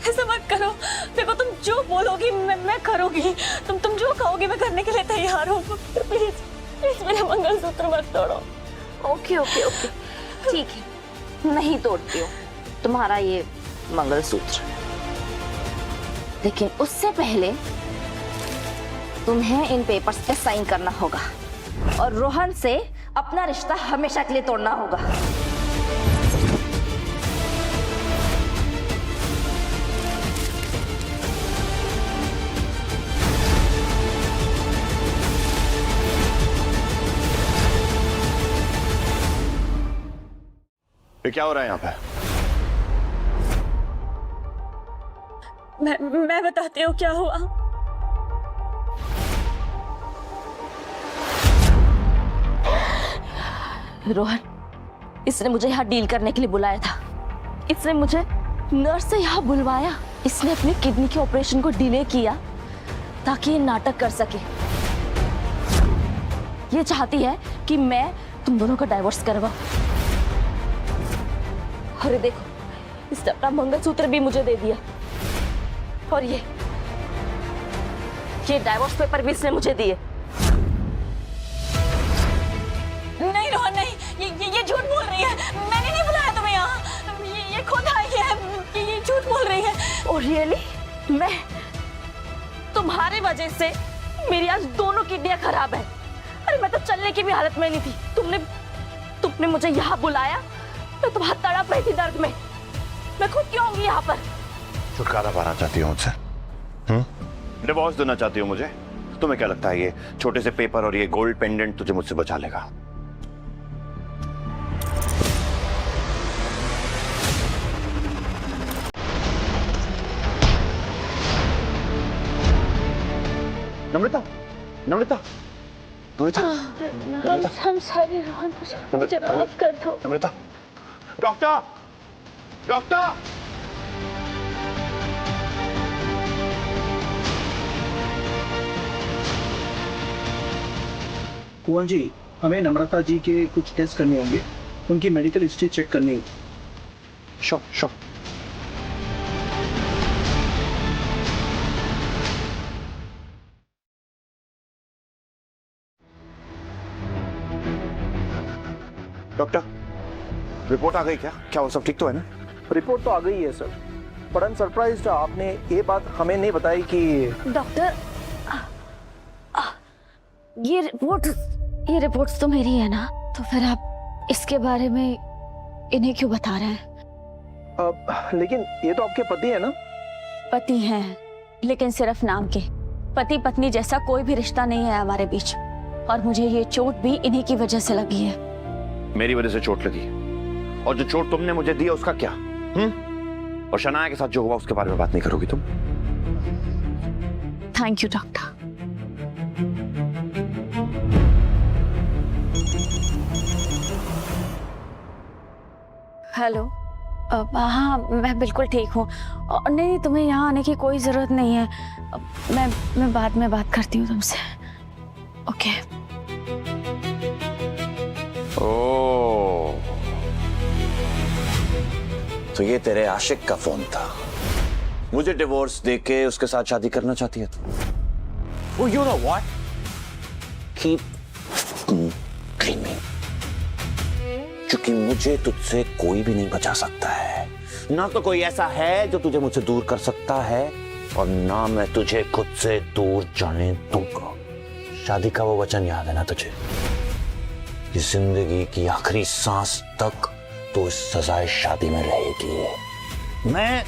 ऐसा मत करो। देखो तुम जो बोलोगी मैं करूंगी। तुम जो कहोगी मैं करने के लिए तैयार हूँ। प्लीज प्लीज मेरा मंगलसूत्र मत तोड़ो। ओके ओके ओके, ठीक है, नहीं तोड़ती हूँ तुम्हारा ये मंगलसूत्र, लेकिन उससे पहले तुम्हें इन पेपर्स पे साइन करना होगा और रोहन से अपना रिश्ता हमेशा के लिए तोड़ना होगा। ये क्या हो रहा है यहाँ पे? मैं बताती हूँ क्या हुआ। रोहन, इसने मुझे यहाँ डील करने के लिए बुलाया था। इसने मुझे नर्स से यहाँ बुलवाया। इसने अपनी किडनी के ऑपरेशन को डिले किया ताकि ये नाटक कर सके। ये चाहती है कि मैं तुम दोनों का डाइवोर्स करवाऊं। अरे देखो, इसने अपना मंगलसूत्र भी मुझे दे दिया और ये डाइवोर्स पेपर भी इसने मुझे दिए। नहीं रोहन नहीं, ये झूठ बोल रही है। मैंने नहीं बुलाया तुम्हें यहाँ। ये खुद आई है। ये झूठ बोल रही है। और रियली, मैं तुम्हारी वजह से मेरी आज दोनों किडनियां खराब है। अरे मैं तो चलने की भी हालत में नहीं थी। तुमने मुझे यहाँ बुलाया, मैं तुम्हारा तड़प रही थी दर्द में। मैं खुद क्यों होंगी यहाँ पर? छुटकारा पाना चाहती हूँ मुझसे? डिवोर्स देना चाहती हूँ मुझे? तुम्हें क्या लगता है ये छोटे से पेपर और ये गोल्ड पेंडेंट तुझे मुझसे बचा लेगा? नम्रता, नम्रता, नम्रता, हम सारे रोहन, मुझे माफ कर दो। नम्रता, डॉक्टर, डॉक्टर! कुंवर जी, हमें नम्रता जी के कुछ टेस्ट करने होंगे। उनकी मेडिकल हिस्ट्री चेक करनी होगी। Sure, sure. डॉक्टर, रिपोर्ट आ गई क्या? क्या वो सब ठीक तो है ना? रिपोर्ट तो आ गई है सर, पर आई एम सरप्राइज्ड आपने ये बात हमें नहीं बताई कि डॉक्टर, ये रिपोर्ट्स तो मेरी है ना, तो फिर आप इसके बारे में इन्हें क्यों बता रहे हैं? लेकिन ये तो आपके पति है ना? पति हैं, लेकिन सिर्फ नाम के। पति पत्नी जैसा कोई भी रिश्ता नहीं है हमारे बीच। और मुझे ये चोट भी इन्हीं की वजह से लगी है। मेरी वजह से चोट लगी, और जो चोट तुमने मुझे दी उसका क्या? और शनाया के साथ जो हुआ उसके बारे में बात नहीं करोगी तुम? Thank you doctor. हेलो, हाँ मैं बिल्कुल ठीक हूँ। नहीं, तुम्हें यहाँ आने की कोई जरूरत नहीं है। मैं बाद में बात करती हूँ तुमसे। ओके। ओह, तो ये तेरे आशिक का फोन था। मुझे डिवोर्स देके उसके साथ शादी करना चाहती है तू? Oh, you know what? Keep dreaming. क्योंकि मुझे तुझसे कोई भी नहीं बचा सकता है। ना तो कोई ऐसा है जो तुझे मुझसे दूर कर सकता है, और ना मैं तुझे खुद से दूर जाने दूंगा। शादी का वो वचन याद है ना तुझे? कि जिंदगी की आखिरी सांस तक तो इस सजाए शादी में रहेगी। मैं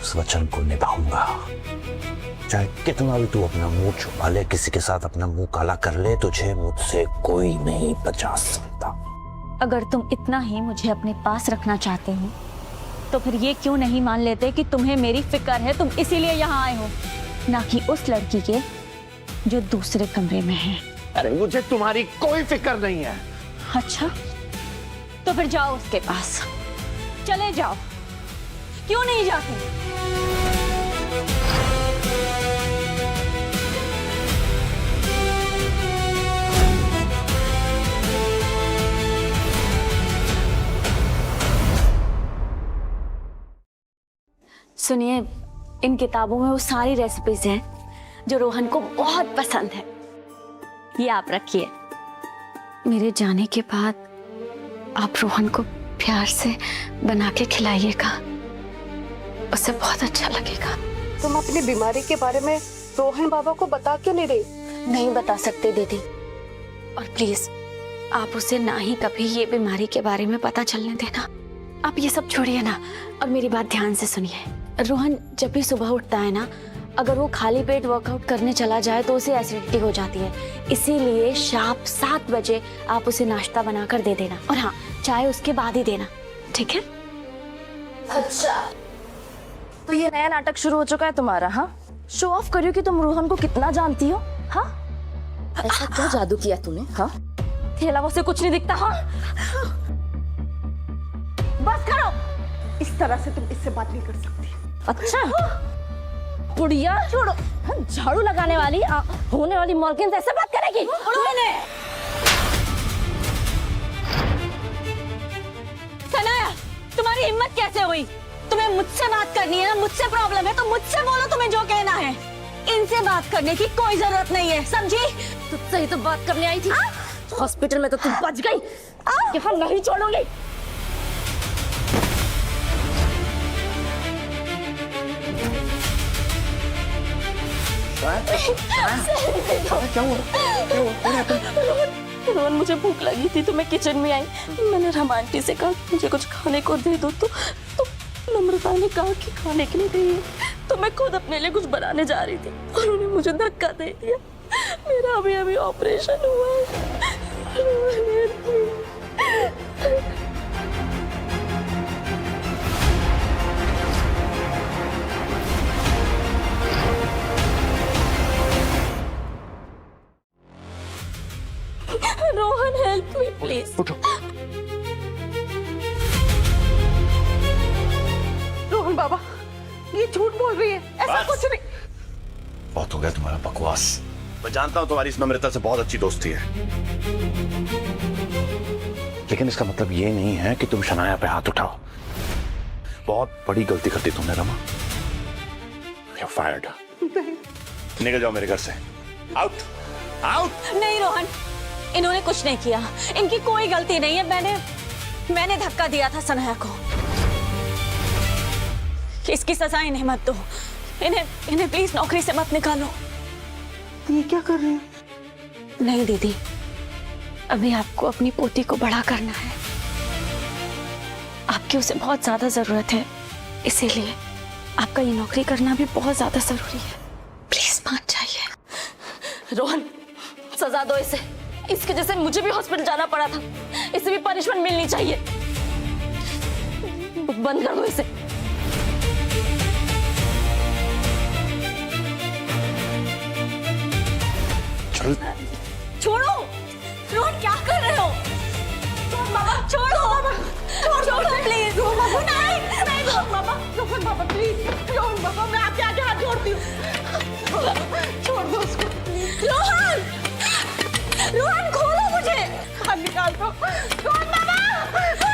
उस वचन को निभाऊंगा, चाहे कितना भी तू अपना मुंह छुपा ले, किसी के साथ अपना मुंह काला कर ले, तुझे मुझसे कोई नहीं बचा सकता। अगर तुम इतना ही मुझे अपने पास रखना चाहते हो तो फिर ये क्यों नहीं मान लेते कि तुम्हें मेरी फिक्र है, तुम इसीलिए यहाँ आए हो, ना कि उस लड़की के जो दूसरे कमरे में है। अरे मुझे तुम्हारी कोई फिक्र नहीं है। अच्छा, तो फिर जाओ उसके पास, चले जाओ। क्यों नहीं जाते? सुनिए, इन किताबों में वो सारी रेसिपीज हैं जो रोहन को बहुत पसंद है। ये आप रखिए। मेरे जाने के बाद आप रोहन को प्यार से बना के खिलाइएगा, उसे बहुत अच्छा लगेगा। तुम अपनी बीमारी के बारे में रोहन बाबा को बता क्यों नहीं रही? नहीं बता सकते दीदी, और प्लीज आप उसे ना ही कभी ये बीमारी के बारे में पता चलने देना। आप ये सब छोड़िए ना, और मेरी बात ध्यान से सुनिए। रोहन जब भी सुबह उठता है ना, अगर वो खाली पेट वर्कआउट करने चला जाए तो उसे एसिडिटी हो जाती है। इसीलिए शाम 7 बजे आप उसे नाश्ता बनाकर दे देना, और हाँ, चाय उसके बाद ही देना, ठीक है? अच्छा, तो ये नया नाटक शुरू हो चुका है तुम्हारा? हाँ, शो ऑफ करियो कि तुम रोहन को कितना जानती हो। हाँ, ऐसा क्या जादू किया तूने? हाँ, थेला से कुछ नहीं दिखता। हाँ, बस करो, इस तरह से तुम इससे बात नहीं कर सकती। अच्छा, बुढ़िया छोड़ो, झाड़ू लगाने वाली होने वाली मौलकिन से ऐसे बात करेगी? सनाया, तुम्हारी हिम्मत कैसे हुई? तुम्हें मुझसे बात करनी है ना, मुझसे प्रॉब्लम है तो मुझसे बोलो, तुम्हें जो कहना है। इनसे बात करने की कोई जरूरत नहीं है, समझी? तुझसे ही तो बात करने आई थी। हॉस्पिटल में तो तुम बच गई, यहाँ नहीं छोड़ूंगी। रोहन, मुझे भूख लगी थी तो मैं किचन में आई। मैंने रमा आंटी से कहा मुझे कुछ खाने को दे दो, तो नम्रता ने कहा कि खाने के लिए नहीं, तो मैं खुद अपने लिए कुछ बनाने जा रही थी और उन्होंने मुझे धक्का दे दिया। मेरा अभी अभी ऑपरेशन हुआ है। Rohan, help me please. उठो। रोहन बाबा, ये झूठ बोल रही है, ऐसा कुछ नहीं। बहुत हो गया तुम्हारा बकवास। मैं जानता हूं तुम्हारी इस नम्रता से बहुत अच्छी दोस्ती है, लेकिन इसका मतलब ये नहीं है कि तुम शनाया पे हाथ उठाओ। बहुत बड़ी गलती कर दी तुमने रमा। You're fired. निकल जाओ मेरे घर से। Out, out. नहीं रोहन, इन्होंने कुछ नहीं किया, इनकी कोई गलती नहीं है। मैंने धक्का दिया था सनाया को। इसकी सजा इन्हें मत दो, इन्हें प्लीज नौकरी से मत निकालो। ये क्या कर रही है? नहीं दीदी, अभी आपको अपनी पोती को बड़ा करना है। आपकी उसे बहुत ज्यादा जरूरत है, इसीलिए आपका ये नौकरी करना भी बहुत ज्यादा जरूरी है। प्लीज मान जाइए। रोहन, सजा दो इसे। इसके जैसे मुझे भी हॉस्पिटल जाना पड़ा था, इसे भी पनिशमेंट मिलनी चाहिए। बंद कर दो इसे। चल। छोड़ो रोहन, क्या कर रहे हो? बाबा छोड़ो, छोड़ो प्लीज। रोहन बाबा प्लीज, रोहन बाबा, मैं आपके आगे हाथ जोड़ती हूँ, छोड़ दो उसको। रोहन खोलो मुझे। हाथ निकाल दो। रोहन बाबा, रोहन बाबा।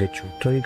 get you toilet.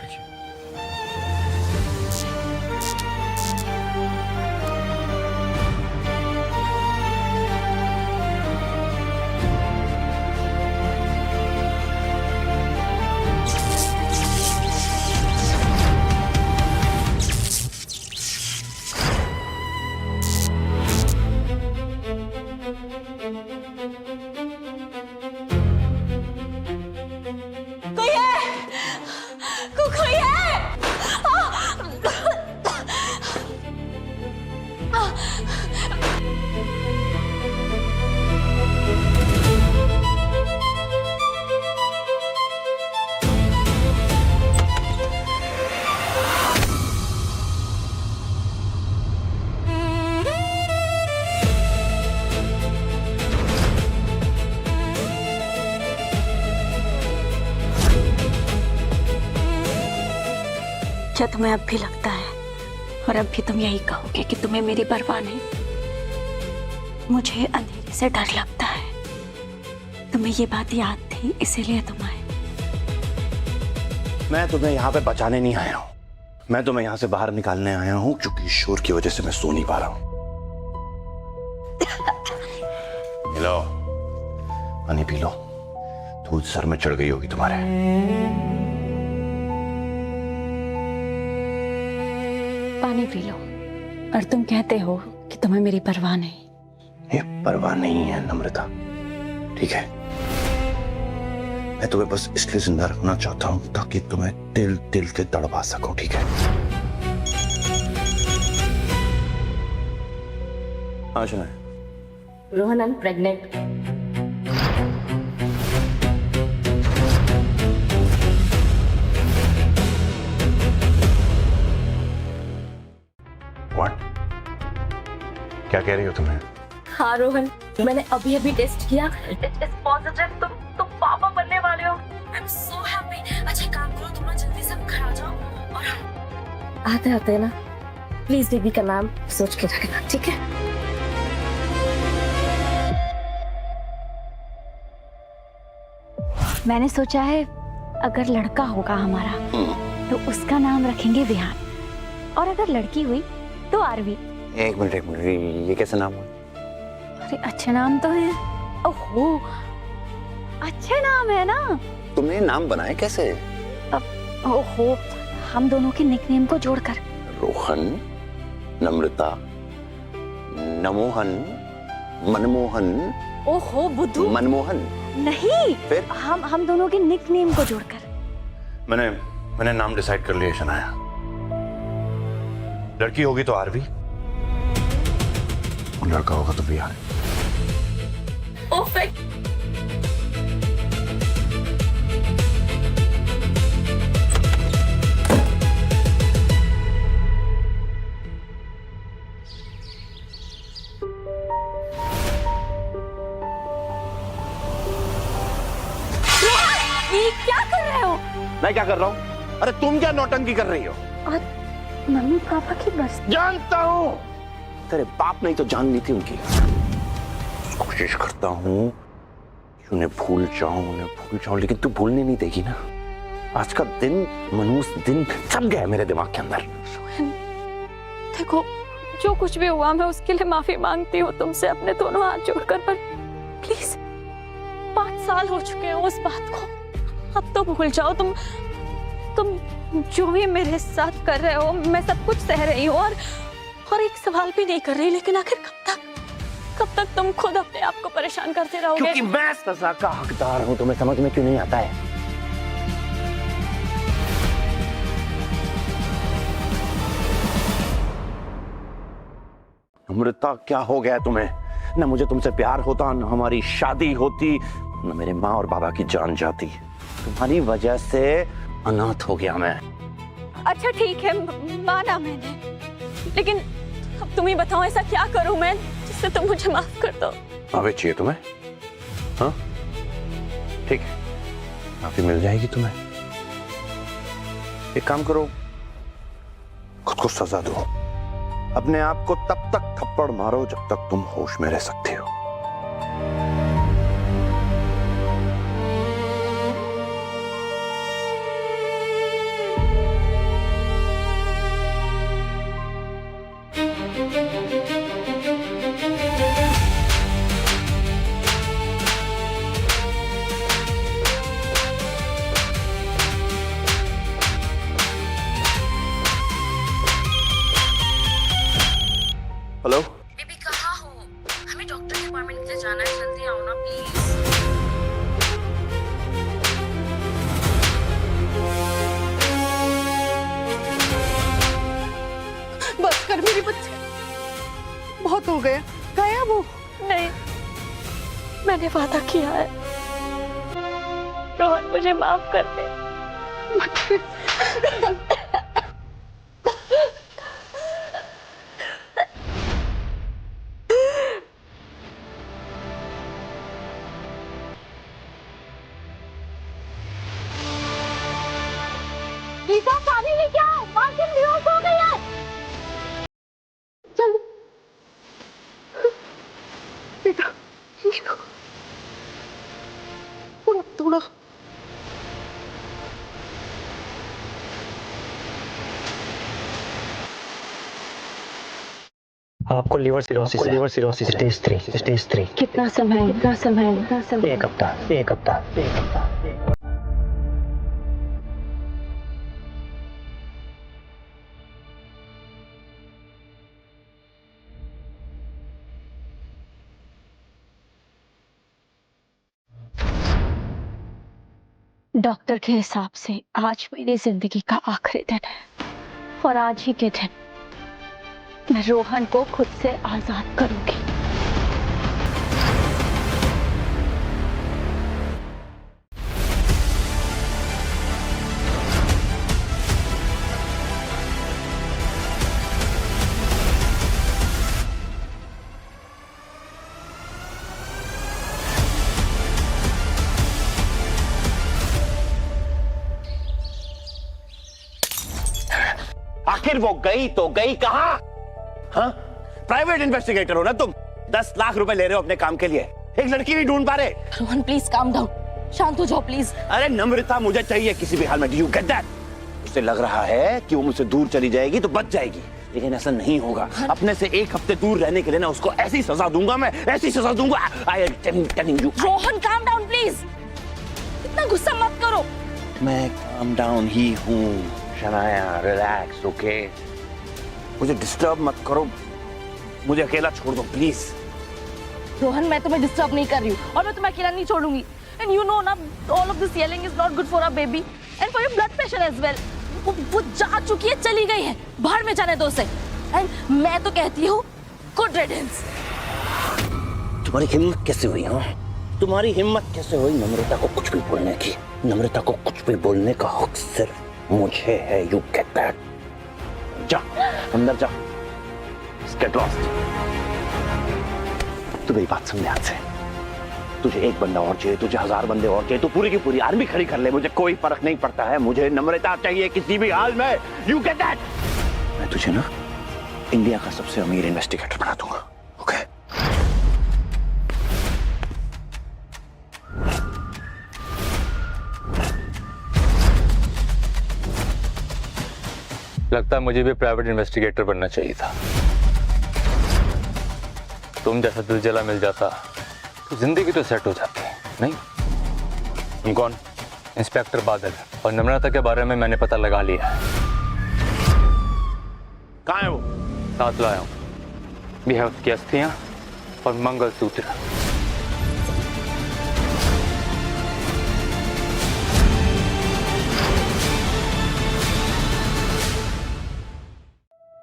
क्या तुम्हें अब भी लगता है, और अब भी तुम यही कहोगे कि तुम्हें मेरी परवाह नहीं? मुझे अंधेरे से डर लगता है। तुम्हें ये बात याद थी, इसीलिए तुम आए। मैं तुम्हें यहाँ पे बचाने नहीं आया हूँ, मैं तुम्हें यहाँ से बाहर निकालने आया हूँ, क्योंकि शोर की वजह से मैं सो नहीं पा रहा हूँ। लो पानी पी लो, धूल सर में चढ़ गई होगी तुम्हारे। पानी पी लो। और तुम कहते हो कि तुम्हें मेरी परवाह नहीं। ये परवाह नहीं है नम्रता, ठीक है? मैं तुम्हें बस इसलिए जिंदा रखना चाहता हूं ताकि तुम्हें दिल दिल के तड़पा सकूं, ठीक है? हाँ सुना है। Rohan, I am pregnant. What? क्या कह रही हो तुम्हें? हाँ रोहन, मैंने अभी अभी टेस्ट किया, इट्स पॉजिटिव। तुम पापा बनने वाले हो। I am so happy. अच्छा काम करो, तुम ना जल्दी से घर आ जाओ, और आते आते ना प्लीज बेबी का नाम सोच के रखना, ठीक है? मैंने सोचा है अगर लड़का होगा हमारा तो उसका नाम रखेंगे विहान, और अगर लड़की हुई तो आरवी। एक मिनट, ये कैसे नाम हुआ? अरे अच्छे नाम तो है। ओहो, अच्छे नाम है ना? तुमने नाम बनाए कैसे? ओहो, हम दोनों के निकनेम को जोड़कर। रोहन, नम्रता, नमोहन, मनमोहन। ओहो बुद्धू, मनमोहन नहीं, फिर हम दोनों के निकनेम को जोड़कर। मैंने नाम डिसाइड कर लिया शनाया। लड़की होगी तो आरवी, और लड़का होगा तो विहान। परफेक्ट। ये क्या कर रहे हो? मैं क्या कर रहा हूँ? अरे तुम क्या नौटंकी कर रही हो? और मम्मी पापा की बस। जानता हूँ, तेरे बाप ने ही तो जान ली थी उनकी। कोशिश करता हूँ उन्हें भूल जाऊं, लेकिन तू भूलने नहीं देगी ना। आज का दिन, मनूस दिन छप गया मेरे दिमाग के अंदर। देखो, जो कुछ भी हुआ मैं उसके लिए माफी मांगती हूँ तुमसे अपने दोनों हाथ जोड़कर, पर प्लीज 5 साल हो चुके हैं उस बात को, अब तो भूल जाओ। तुम जो भी मेरे साथ कर रहे हो, मैं सब कुछ सह रही हूँ, और एक सवाल भी नहीं कर रही, लेकिन आखिर कब तक तुम खुद अपने आप को परेशान करते रहोगे? क्योंकि मैं सजा का हकदार हूं। तुम्हें समझ में क्यों नहीं आता है? अमृता, क्या हो गया तुम्हें? ना मुझे तुमसे प्यार होता, ना हमारी शादी होती, ना मेरे माँ और बाबा की जान जाती। तुम्हारी वजह से अनाथ हो गया मैं। अच्छा ठीक है, माना मैंने, लेकिन अब तुम ही बताओ ऐसा क्या करूं मैं जिससे तुम मुझे माफ कर दो? माफी चाहिए तुम्हें? हाँ ठीक है, माफी मिल जाएगी तुम्हें। एक काम करो, खुद को सजा दो। अपने आप को तब तक थप्पड़ मारो जब तक तुम होश में रह सकते हो। हेलो, बेबी कहाँ हो? हमें डॉक्टर के अपार्टमेंट के लिए जाना है, जल्दी आओ ना प्लीज। बस कर मेरी बच्ची, बहुत हो गया। गया वो? नहीं, मैंने वादा किया है। रोहन, मुझे माफ कर दे। पानी लेके आओ। की न्यूज़ हो गई है। चल बेटा, थोड़ा थोड़ा आपको लिवर सिरोसिस स्टेज 3 कितना समय, कितना समय, कितना समय? एक हफ्ता डॉक्टर के हिसाब से आज मेरी जिंदगी का आखिरी दिन है और आज ही के दिन मैं रोहन को खुद से आजाद करूंगी। आखिर वो गई तो गई कहां? हाँ? प्राइवेट इन्वेस्टिगेटर हो ना तुम? 10 लाख रुपए ले रहे हो अपने काम के लिए, एक लड़की नहीं ढूंढ पा रहे। रोहन प्लीज काम डाउन, शांत हो जाओ प्लीज। अरे नम्रता मुझे चाहिए किसी भी हाल में। Do you get that? उसे लग रहा है कि वो मुझसे दूर चली जाएगी तो बच जाएगी, लेकिन ऐसा नहीं होगा। अपने से एक हफ्ते दूर रहने के लिए ना उसको ऐसी सजा दूंगा मैं, ऐसी सजा दूंगा। I am telling you. Rohan calm down please, इतना गुस्सा मत करो। मैं काम डाउन ही हूँ शनाया, रिलैक्स, ओके? मुझे डिस्टर्ब मत करो, मुझे अकेला छोड़ दो प्लीज। रोहन मैं तुम्हें डिस्टर्ब नहीं कर रही हूँ और मैं तुम्हें अकेला नहीं छोड़ूंगी। एंड यू नो ना, all of this yelling is not good for a baby and for your blood pressure as well. वो जा चुकी है, चली गई है, बाहर में जाने दो उसे। एंड मैं तो कहती हूँ गुड रिडेंस। तुम्हारी हिम्मत कैसे हुई? हाँ, तुम्हारी हिम्मत कैसे हुई नम्रता को कुछ भी बोलने की? नम्रता को कुछ भी बोलने का हक सिर्फ मुझे है। You get that? जा अंदर जा, गेट लॉस्ट। तू मेरी बात सुन ध्यान से। तुझे एक बंदा और चाहिए, तुझे 1000 बंदे और चाहिए, तू पूरी की पूरी आर्मी खड़ी कर ले, मुझे कोई फर्क नहीं पड़ता है। मुझे नम्रता चाहिए किसी भी हाल में। You get that? मैं तुझे ना इंडिया का सबसे अमीर इन्वेस्टिगेटर बना दूंगा, ओके? लगता है मुझे भी प्राइवेट इन्वेस्टिगेटर बनना चाहिए था। तुम जैसा दिल जला मिल जाता तो जिंदगी तो सेट हो जाती, नहीं? तुम कौन? इंस्पेक्टर बादल। और नम्रता के बारे में मैंने पता लगा लिया है। कहाँ है वो? साथ लाया हूं। भी है उसकी अस्थियां और मंगलसूत्र।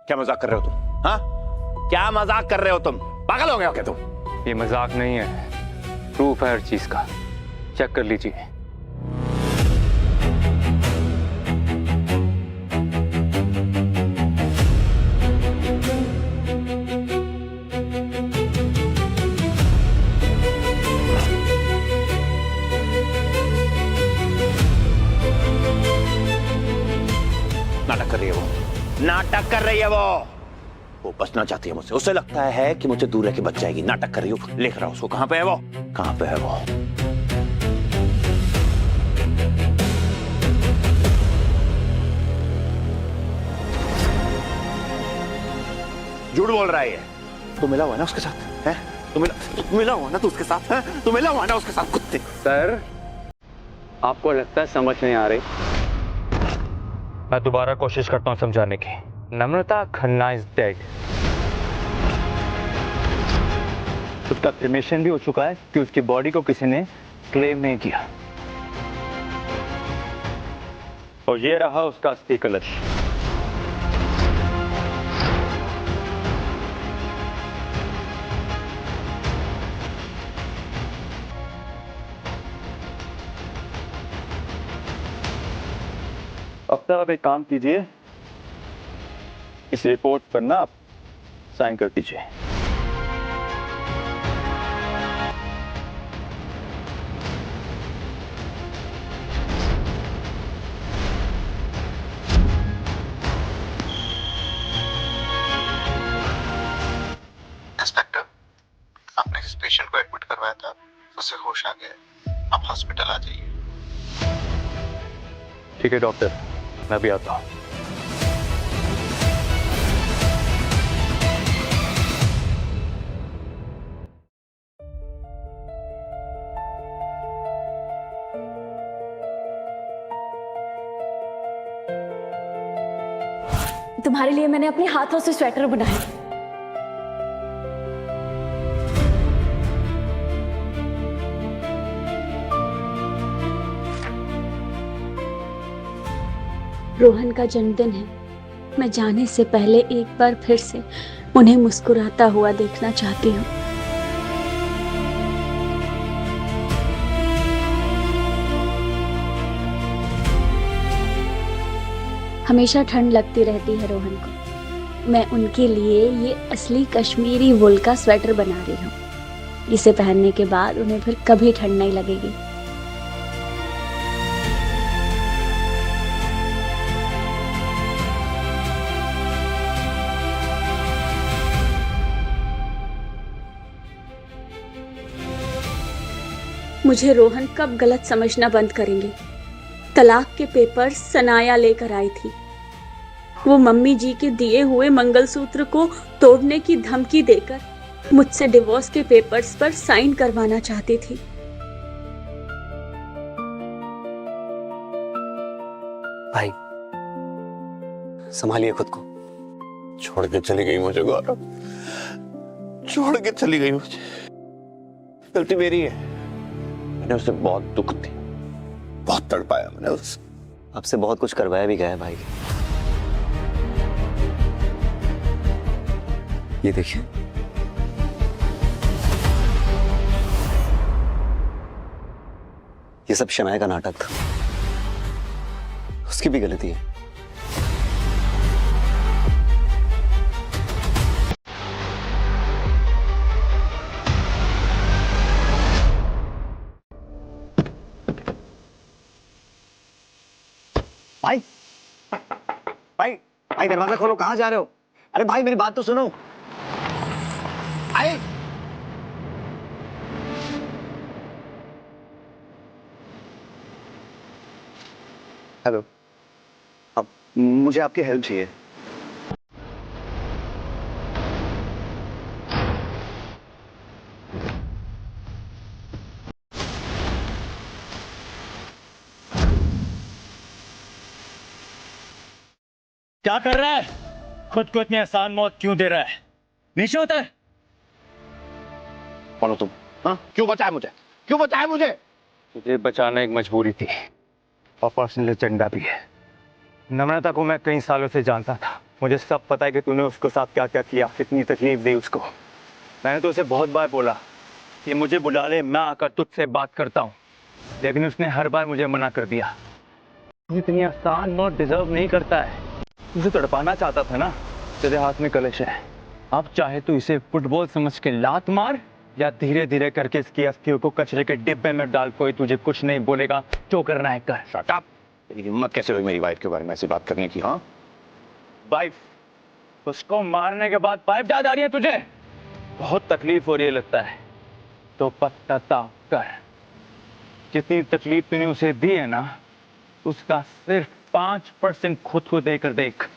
क्या मजाक कर रहे हो तुम? हाँ, क्या मजाक कर रहे हो तुम? पागल हो गए हो क्या तुम? ये मजाक नहीं है, प्रूफ है हर चीज का, चेक कर लीजिए। नाटक कर रही है वो, नाटक कर रही है वो बचना चाहती है मुझसे। उसे लगता है कि मुझसे दूर रह के बच जाएगी। नाटक कर रही हो, लिख रहा उसको। कहां पे है वो? कहां पे है वो? झूठ बोल रहा है ये। तू मिला हुआ है ना उसके साथ? है? तू मिला हुआ ना तू उसके साथ? है? तू मिला हुआ ना उसके साथ? कुत्ते। सर, आपको लगता है समझ नहीं आ रही? मैं दोबारा कोशिश करता हूं समझाने की। नम्रता खन्ना इज डेड। उसका क्रिमेशन भी हो चुका है कि उसकी बॉडी को किसी ने क्लेम नहीं किया। और ये रहा उसका अस्थि कलश। अब तक आप एक काम कीजिए, इस रिपोर्ट पर ना आप साइन कर दीजिए। वापस से होश आ गए, आप हॉस्पिटल आ जाइए। ठीक है डॉक्टर, मैं भी आता हूँ। तुम्हारे लिए मैंने अपने हाथों से स्वेटर बनाए। रोहन का जन्मदिन है। मैं जाने से पहले एक बार फिर से उन्हें मुस्कुराता हुआ देखना चाहती हूँ। हमेशा ठंड लगती रहती है रोहन को। मैं उनके लिए ये असली कश्मीरी वूल का स्वेटर बना रही हूँ। इसे पहनने के बाद उन्हें फिर कभी ठंड नहीं लगेगी। मुझे रोहन कब गलत समझना बंद करेंगे? तलाक के पेपर सनाया लेकर आई थी। वो मम्मी जी के दिए हुए मंगलसूत्र को तोड़ने की धमकी देकर मुझसे डिवोर्स के पेपर्स पर साइन करवाना चाहती थी। भाई संभालिए खुद को। छोड़ के चली गई मुझे गौरव, छोड़ के चली गई मुझे। गलती मेरी है, मैंने उसे बहुत दुख दी, बहुत तड़पाया मैंने उसे। आपसे बहुत कुछ करवाया भी गया है भाई। ये देखिए, ये सब शनाया का नाटक था। उसकी भी गलती है। भाई भाई भाई दरवाजा खोलो, कहां जा रहे हो? अरे भाई मेरी बात तो सुनो। भाई हेलो, अब मुझे आपकी हेल्प चाहिए। क्या कर रहा है? खुद को इतनी आसान मौत क्यों दे रहा है? नीचे उतर। कौन हो तुम? हाँ, क्यों बचाया मुझे? क्यों बचाया मुझे? तुझे बचाना एक मजबूरी थी और पर्सनल एजेंडा भी है। नम्रता को मैं कई सालों से जानता था। मुझे सब पता है कि तूने उसके साथ क्या क्या किया, कितनी तकलीफ दी उसको। मैंने तो उसे बहुत बार बोला कि मुझे बुला ले, मैं आकर तुझसे बात करता हूँ, लेकिन उसने हर बार मुझे मना कर दिया। तू इतनी आसान मौत डिजर्व नहीं करता है। तुझे तड़पाना चाहता था ना? तेरे हाथ में कलश है। अब चाहे तो इसे फुटबॉल समझ के लात मार, या धीरे धीरे करके इसकी अस्थियों को कचरे के डिब्बे में डाल। कोई तुझे कुछ नहीं बोलेगा, जो करना है कर। Shut up. तेरी हिम्मत कैसे हुई मेरी वाइफ के बारे में ऐसी बात करने की? हाँ, वाइफ? उसको मारने के बाद पाइप याद आ रही है तुझे? बहुत तकलीफ हो रही है लगता है, तो पश्चाताप कर। जितनी तकलीफ तूने उसे दी है ना, उसका सिर्फ 5% खुद को देकर देख।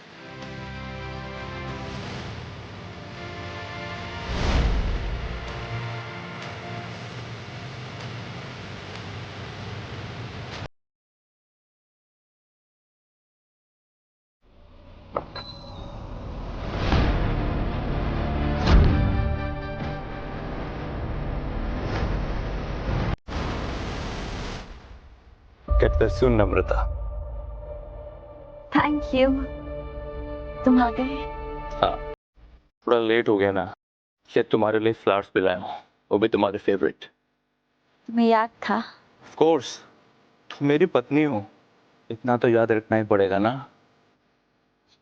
कहते सुन नम्रता, थैंक यू। तुम आ गए। हाँ, थोड़ा लेट हो गया ना। शायद तुम्हारे लिए फ्लावर्स भी लाया हूँ, वो भी तुम्हारे फेवरेट। तुम्हें याद था? ऑफ कोर्स, तुम मेरी पत्नी हो, इतना तो याद रखना ही पड़ेगा ना।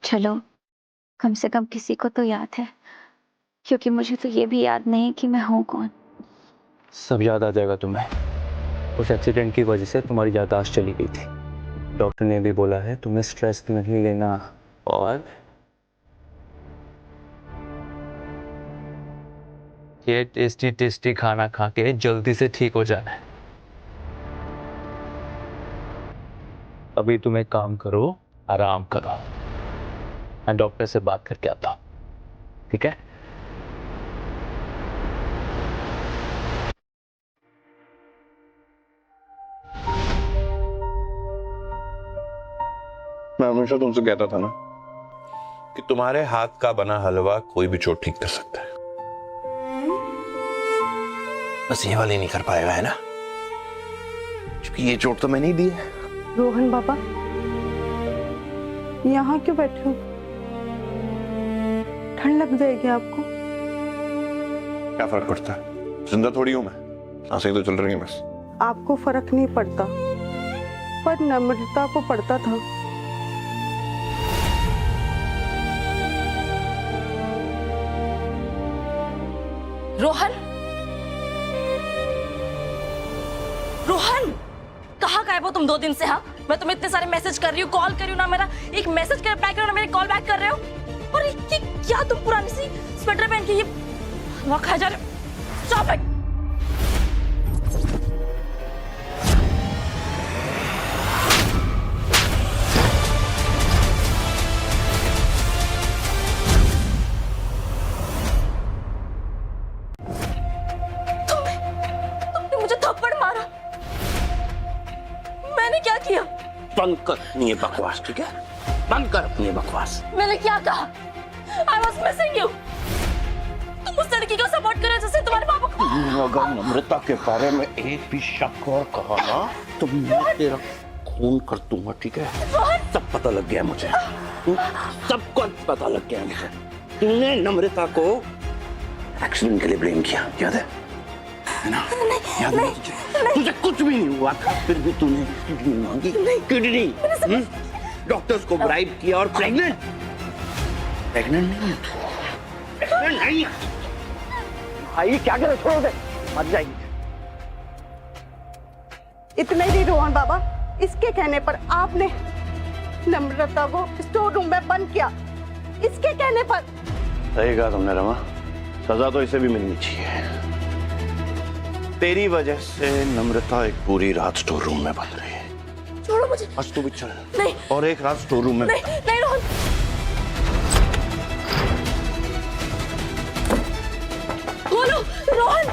चलो, कम से कम किसी को तो याद है, क्योंकि मुझे तो ये भी याद नहीं कि मैं हूँ कौन। सब याद आ जाएगा तुम्हें। उस एक्सीडेंट की वजह से तुम्हारी याददाश्त चली गई थी। डॉक्टर ने भी बोला है तुम्हें स्ट्रेस नहीं लेना, और ये टेस्टी टेस्टी खाना खा के जल्दी से ठीक हो जाना है। अभी तुम एक काम करो, आराम करो, मैं डॉक्टर से बात करके आता हूँ, ठीक है? मैं हमेशा तुमसे कहता था ना कि तुम्हारे हाथ का बना हलवा कोई भी चोट ठीक कर सकता है। बस ये वाली नहीं कर पाएगा, है ना? क्योंकि ये चोट तो मैंने ही दी है। रोहन बाबा, यहाँ क्यों बैठे हो? ठंड लग जाएगी आपको। क्या फर्क पड़ता है, जिंदा थोड़ी हूं मैं, सांसें तो चल रही हैं बस। आपको फर्क नहीं पड़ता, पर नम्रता को पड़ता था। रोहन, रोहन, कहाँ गायब हो तुम 2 दिन से? हाँ, मैं तुम्हें इतने सारे मैसेज कर रही हूँ, कॉल कर रही हूँ ना, मेरा एक मैसेज कर बैक कर रहे हो ना, मेरे कॉल बैक कर रहे हो। और ये क्या तुम पुरानी सी स्वेटर पहन के ये हवा खा जा रहे हो? Stop it. तुमने मुझे थप्पड़ मारा, मैंने क्या किया? बंद कर अपनी ये बकवास, ठीक है? बंद कर अपनी ये बकवास। मैंने क्या कहा? I was missing you. तुम उस लड़की को सपोर्ट कर रहे हो जिससे तुम्हारे पापा को। अगर नम्रता के बारे में एक भी शक और कहा ना तो मैं तेरा खून कर दूंगा, ठीक है? सब पता लग गया मुझे, सब कुछ पता लग गया मुझे। तूने नम्रता को एक्सीडेंट के लिए ब्लेम किया, याद है ना? याद है तुझे? तुझे कुछ भी नहीं हुआ था, फिर भी तूने किडनी मांगी, किडनी। डॉक्टर्स को ब्राइब किया और प्रेग्नेंट नहीं है तू, प्रेग्नेंट नहीं है। भाई क्या करे, छोड़ो दे, मर जाएगी। इतने ही रोहन बाबा, इसके कहने पर आपने नम्रता को स्टोर रूम में बंद किया, इसके कहने पर। सही कहा तुमने रमा, सजा तो इसे भी मिलनी चाहिए। तेरी वजह से नम्रता एक पूरी रात स्टोर रूम में बंद रही है। छोड़ो मुझे। आज तू भी चल। नहीं। और एक रात स्टोर रूम में। नहीं, नहीं रोहन। बोलो, रोहन,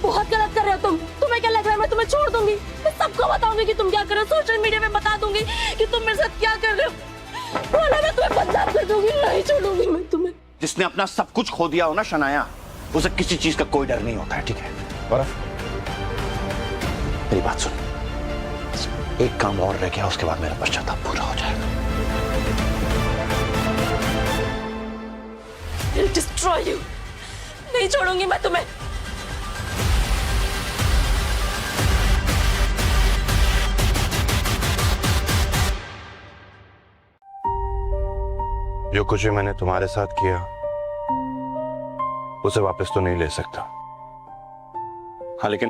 बहुत गलत कर रहे हो तुम। तुम्हें क्या लग रहा है मैं तुम्हें छोड़ दूंगी? मैं सबको बताऊंगी कि तुम क्या कर रहे हो, सोशल मीडिया में बता दूंगी कि तुम मेरे साथ क्या कर रहे हो। बोलो, मैं तुम्हें बदनाम कर दूंगी, नहीं छोड़ूंगी मैं तुम्हें। जिसने अपना सब कुछ खो दिया हो ना शनाया, उसे किसी चीज का कोई डर नहीं होता है, ठीक है? बर्फ, मेरी बात सुन, एक काम और रह गया, उसके बाद मेरा पश्चाताप पूरा हो जाएगा। I'll destroy you. नहीं छोड़ूंगी मैं तुम्हें। जो कुछ भी मैंने तुम्हारे साथ किया उसे वापस तो नहीं ले सकता। हाँ, लेकिन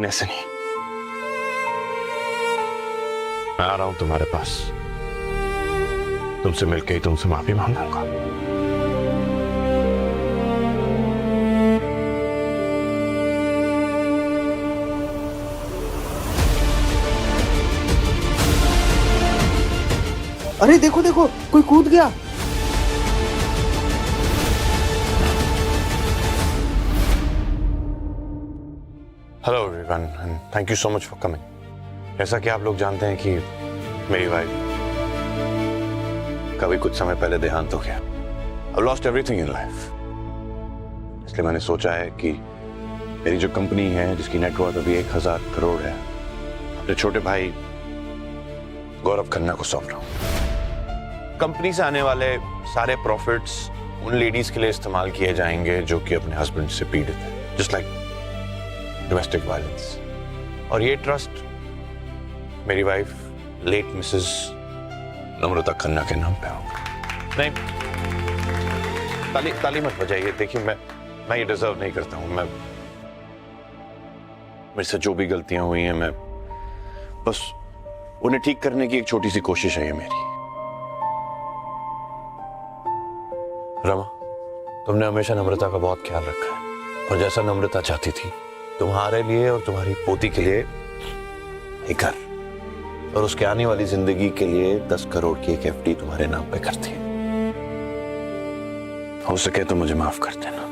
ऐसे नहीं। मैं आ रहा हूं तुम्हारे पास, तुमसे मिलके ही तुमसे माफी मांगूंगा। अरे देखो देखो, कोई कूद गया। Hello everyone and thank you so much for coming. जैसा कि आप लोग जानते हैं कि मेरी वाइफ कभी कुछ समय पहले देहांत हो गया। I've lost everything in life. इसलिए मैंने सोचा है कि मेरी जो कंपनी है जिसकी नेटवर्थ अभी 1000 करोड़ है, अपने छोटे भाई गौरव खन्ना को सौंप रहा हूं। कंपनी से आने वाले सारे प्रॉफिट्स उन लेडीज के लिए इस्तेमाल किए जाएंगे जो कि अपने हस्बैंड से पीड़ित है, जस्ट लाइक डोमेस्टिक वायलेंस। और ये ट्रस्ट मेरी वाइफ लेट मिसेस नम्रता खन्ना के नाम पे होगा। नहीं, ताली मत बजाइए। देखिए, मैं ये डिजर्व नहीं करता हूं। मेरे से जो भी गलतियां हुई हैं, मैं बस उन्हें ठीक करने की एक छोटी सी कोशिश है ये मेरी। रमा, तुमने हमेशा नम्रता का बहुत ख्याल रखा है और जैसा नम्रता चाहती थी तुम्हारे लिए और तुम्हारी पोती के लिए एक घर और उसके आने वाली जिंदगी के लिए 10 करोड़ की एक एफडी तुम्हारे नाम पे करती है। हो सके तो मुझे माफ कर देना।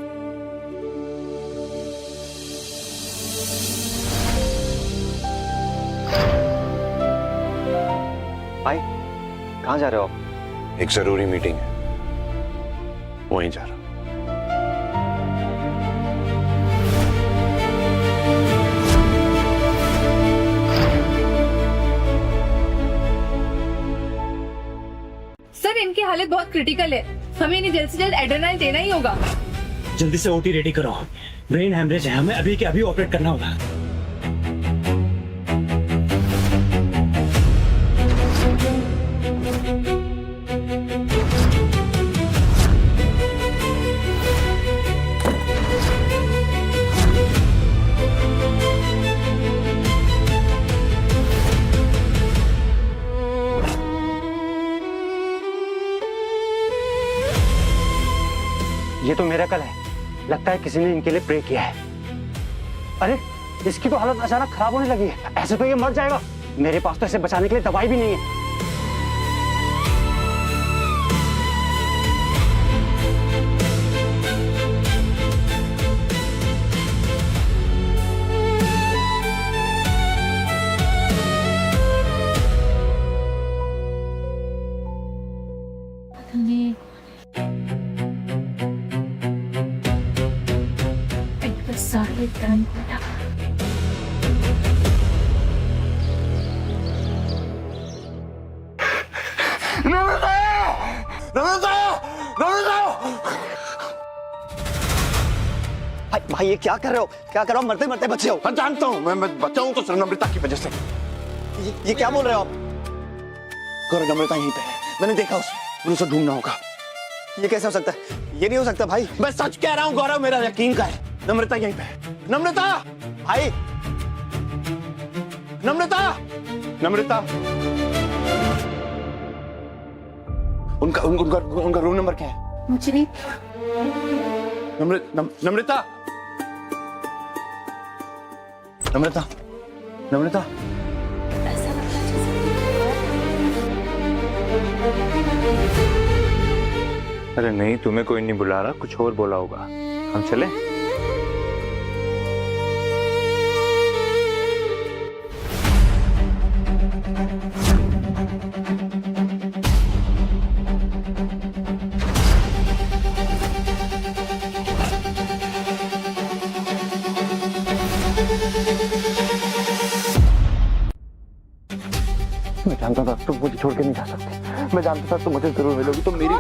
भाई कहाँ जा रहे हो आप? एक जरूरी मीटिंग है, वहीं जा रहा हूं। सर इनकी हालत बहुत क्रिटिकल है, हमें इन्हें जल्द से जल्द एड्रेनालिन देना ही होगा। जल्दी से ओटी रेडी करो, ब्रेन हैमरेज है, हमें अभी के अभी ऑपरेट करना होगा। ये तो मिरेकल है, लगता है किसी ने इनके लिए प्रे किया है। अरे इसकी तो हालत अचानक खराब होने लगी है, ऐसे तो ये मर जाएगा। मेरे पास तो इसे बचाने के लिए दवाई भी नहीं है। भाई ये क्या कर रहे हो? क्या कर रहे हो? मरते मरते बचे हो। मैं जानता हूं, मैं बचा हूं तो सिर्फ नम्रता की वजह से। ये क्या बोल रहे हो आप? गौरव नम्रता यहीं पे है, मैंने देखा उसे ढूंढना होगा। ये कैसे हो सकता है? ये नहीं हो सकता भाई। मैं सच कह रहा हूं गौरव, मेरा यकीन कर, नम्रता यहीं पे है। नम्रता भाई नम्रता नम्रता उनका रूम नंबर क्या है? मुझे नहीं। नम्रता नम्रता नम्रता ऐसा लगता है जैसे अरे नहीं, तुम्हें कोई नहीं बुला रहा, कुछ और बोला होगा। हम चले? मैं जानता था तुम मुझे छोड़ के नहीं जा सकते। मैं जानता था तुम मुझे जरूर मिलोगी। तुम मेरी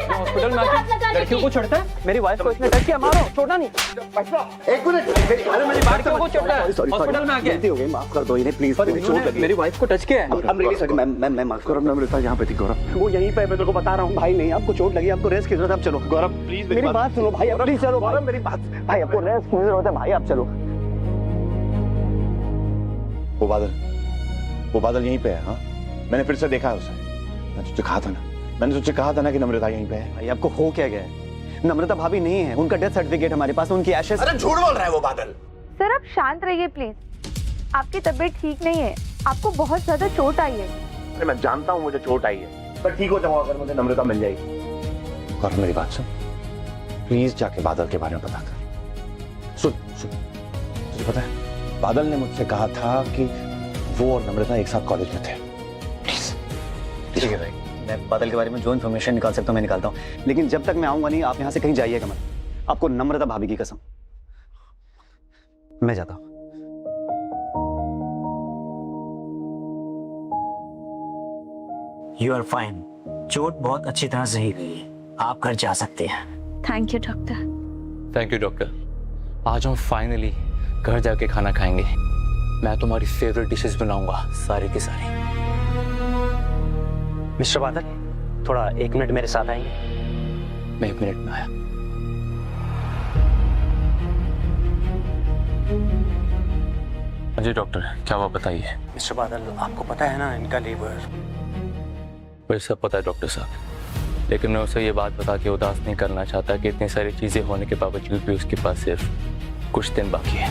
हॉस्पिटल में आके लड़कियों को छोड़ता है? मेरी वाइफ को इसने टच किया, मारो, छोड़ना नहीं। एक मिनट, मेरी बात को छोड़ता है हॉस्पिटल में आके। गलती हो गई, माफ कर दो इन्हें प्लीज। मेरी वाइफ को टच किया है। I'm really sorry, मैं माफ करो। नम्रता यहाँ पे थी गौरव, वो यहीं पे है, मैं तेरे को बता रहा हूँ। भाई नहीं, आपको चोट लगी, आपको रेस्ट की जरूरत है, आप चलो। गौरव प्लीज मेरी बात सुनो भाई, अब प्लीज चलो। गौरव मेरी बात, भाई आपको रेस्ट की जरूरत है, भाई आप चलो। वो बादल यहीं पे है। हाँ, मैंने फिर से देखा है उसे। मैंने तुझे कहा था ना कि नम्रता यहीं पे है। भाई आपको हो क्या गया है? नम्रता भाभी नहीं है, उनका डेथ सर्टिफिकेट हमारे पास, उनकी एशेस। अरे झूठ बोल रहा है वो बादल। सर आप शांत रहिए प्लीज, आपकी तबीयत ठीक नहीं है, आपको बहुत ज्यादा चोट आई है। अरे मैं जानता हूँ मुझे चोट आई है, पर ठीक हो जाऊंगा अगर मुझे नम्रता मिल जाएगी। और मेरी बात सुन, प्लीज जाके बादल के बारे में पता कर। सुन तुझे पता है, बादल ने मुझसे कहा था कि वो और नम्रता एक साथ कॉलेज में थे। प्लीज। ठीक है भाई, मैं बादल के बारे में जो इन्फॉर्मेशन निकाल सकता हूँ मैं निकालता हूँ, लेकिन जब तक मैं आऊंगा नहीं, आप यहाँ से कहीं जाइएगा मत। आपको नम्रता भाभी की कसम। मैं जाता हूँ। यू आर फाइन, चोट बहुत अच्छी तरह सही गई है, आप घर जा सकते हैं। Thank you doctor. Thank you doctor. आज हम फाइनली घर जाके खाना खाएंगे। मैं तुम्हारी फेवरेट डिशेस बनाऊंगा, सारी की सारी। मिस्टर बादल, थोड़ा 1 मिनट मेरे साथ आएंगे? मैं 1 मिनट में आया। जी डॉक्टर, क्या हुआ बताइए। मिस्टर बादल, आपको पता है ना इनका लीवर। मुझे सब पता है डॉक्टर साहब। लेकिन मैं उसे ये बात बता के उदास नहीं करना चाहता कि इतनी सारी चीजें होने के बावजूद भी उसके पास सिर्फ कुछ दिन बाकी है।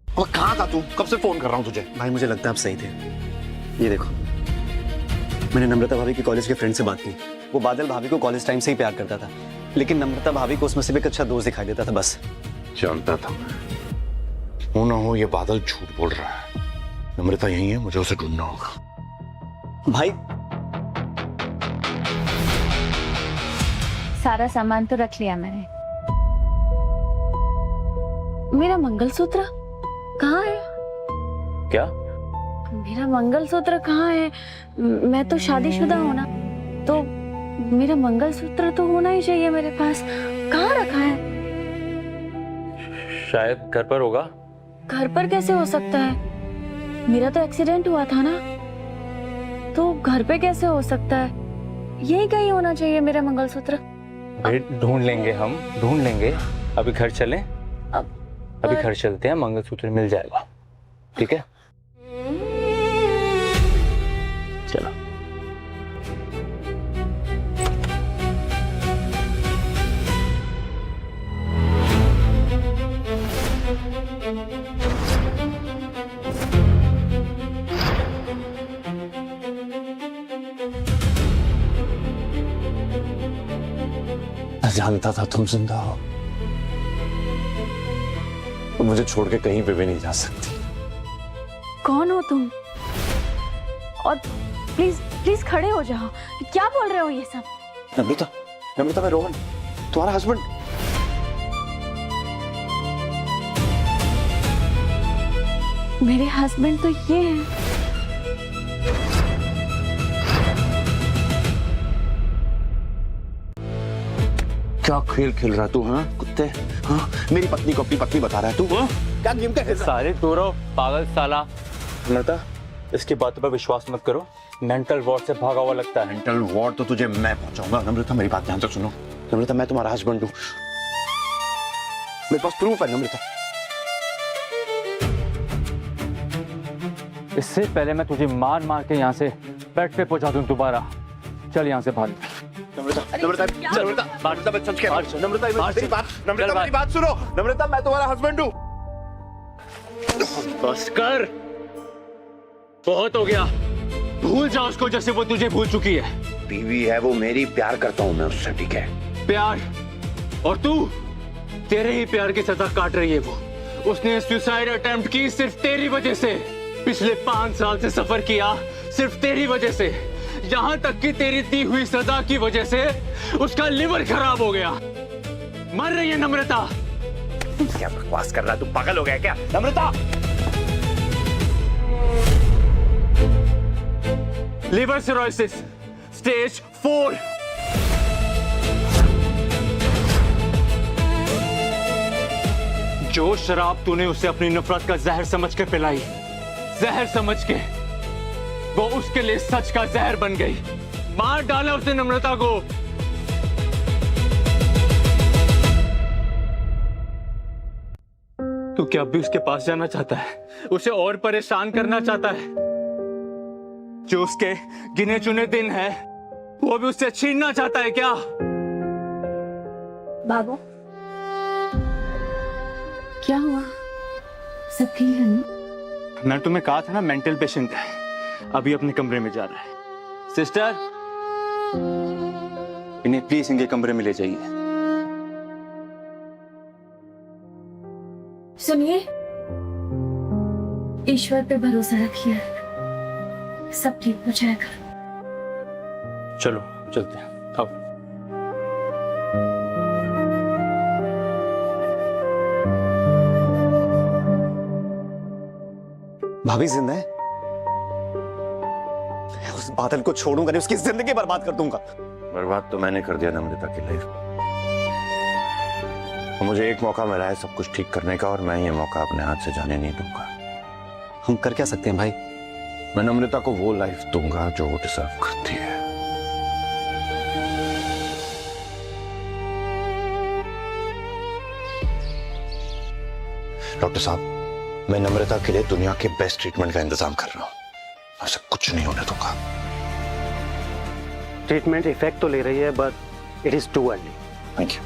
अब कहाँ था तू? कब से फोन कर रहा हूँ तुझे। भाई मुझे लगता है आप सही थे। ये देखो, मैंने नम्रता भाभी की कॉलेज के फ्रेंड से बात की। वो बादल भाभी को कॉलेज टाइम से ही प्यार करता था, लेकिन नम्रता भाभी को उसमें सिर्फ एक अच्छा दोस्त दिखाई देता था बस। जानता था मैं। हो ना हो ये बादल झूठ बोल रहा है। नम्रता यही है, मुझे उसे ढूंढना होगा। भाई सारा सामान तो रख लिया मैंने। मेरा मंगलसूत्र कहाँ है? क्या? मेरा मंगलसूत्र कहाँ है? मैं तो शादीशुदा हूँ ना, तो मेरा मंगलसूत्र तो होना ही चाहिए मेरे पास। कहाँ रखा है? शायद घर पर होगा। घर पर कैसे हो सकता है? मेरा तो एक्सीडेंट हुआ था ना, तो घर पे कैसे हो सकता है? यही कहीं होना चाहिए मेरा मंगलसूत्र। भाई ढूंढ लेंगे, हम ढूंढ लेंगे। अभी घर चलें? अभी घर चलते हैं, मंगलसूत्र मिल जाएगा। ठीक है, चलो। मैं जानता था तुम जिंदा हो, तुम मुझे छोड़ के कहीं पे भी नहीं जा सकती। कौन हो तुम? और प्लीज प्लीज खड़े हो जाओ। क्या बोल रहे हो ये सब? नम्रता, नम्रता मैं रोहन, तुम्हारा हस्बैंड। मेरे हस्बैंड तो ये हैं। क्या खेल खेल रहा तू? हाँ कुत्ते, हाँ मेरी पत्नी को अपनी पत्नी बता रहा है तू? हाँ क्या गेम का खेल रहा है? सारे दूरो पागल साला। नम्रता, इसकी बातों पर विश्वास मत करो। मेंटल वार्ड से भागा हुआ लगता है। मेंटल वार्ड तो तुझे मैं पहुंचाऊंगा। नम्रता मेरी बात ध्यान से सुनो। नम्रता मैं तुम्हारा हस्बैंड हूँ, मेरे पास प्रूफ है। नम्रता इससे पहले मैं तुझे मार मार के यहाँ से बेड पे पहुंचा दूं दोबारा। चल यहाँ से भाग। नम्रता, नम्रता, नम्रता, नम्रता मैं सच कह रहा हूं। नम्रता मेरी बात सुनो। नम्रता मैं तुम्हारा हस्बैंड हूँ। बस कर, बहुत हो गया। भूल जा उसको जैसे वो तुझे भूल चुकी है। बीवी है वो मेरी, प्यार करता हूँ मैं उससे, ठीक है? प्यार? और तू? तेरे ही प्यार की सजा काट रही है वो। उसने सुसाइड अटेम्प्ट की सिर्फ तेरी वजह से। पिछले 5 साल से सफर किया सिर्फ तेरी वजह से। यहाँ तक कि तेरी दी हुई सजा की वजह से उसका लिवर खराब हो गया। मर रही है नम्रता। क्या बकवास कर रहा है तू? पागल हो गया क्या? नम्रता लिवर सिरोसिस स्टेज 4। जो शराब तूने उसे अपनी नफरत का जहर समझ के पिलाई, जहर समझ के, वो उसके लिए सच का जहर बन गई। मार डाला उसने नम्रता को। तू क्या अब भी उसके पास जाना चाहता है? उसे और परेशान करना चाहता है? जो उसके गिने चुने दिन है वो भी उससे छीनना चाहता है क्या? बाबू क्या हुआ? सब ठीक है ना? मैं तुम्हें कहा था ना मेंटल पेशेंट है। अभी अपने कमरे में जा रहा है। सिस्टर, इन्हें प्लीज इनके कमरे में ले जाइए। सुनिए, ईश्वर पे भरोसा रखिए, सब ठीक हो जाएगा। चलो चलते हैं। आओ। भाभी जिंदा है? उस बादल को छोड़ूंगा नहीं, उसकी जिंदगी बर्बाद कर दूंगा। बर्बाद तो मैंने कर दिया नम्रता की लाइफ। मुझे एक मौका मिला है सब कुछ ठीक करने का, और मैं ये मौका अपने हाथ से जाने नहीं दूंगा। हम कर क्या सकते हैं भाई? मैं नम्रता को वो लाइफ दूंगा जो वो डिजर्व करती है। डॉक्टर साहब, मैं नम्रता के लिए दुनिया के बेस्ट ट्रीटमेंट का इंतजाम कर रहा हूं। ऐसा कुछ नहीं होने दूंगा। ट्रीटमेंट इफेक्ट तो ले रही है, but it is too early. Thank you.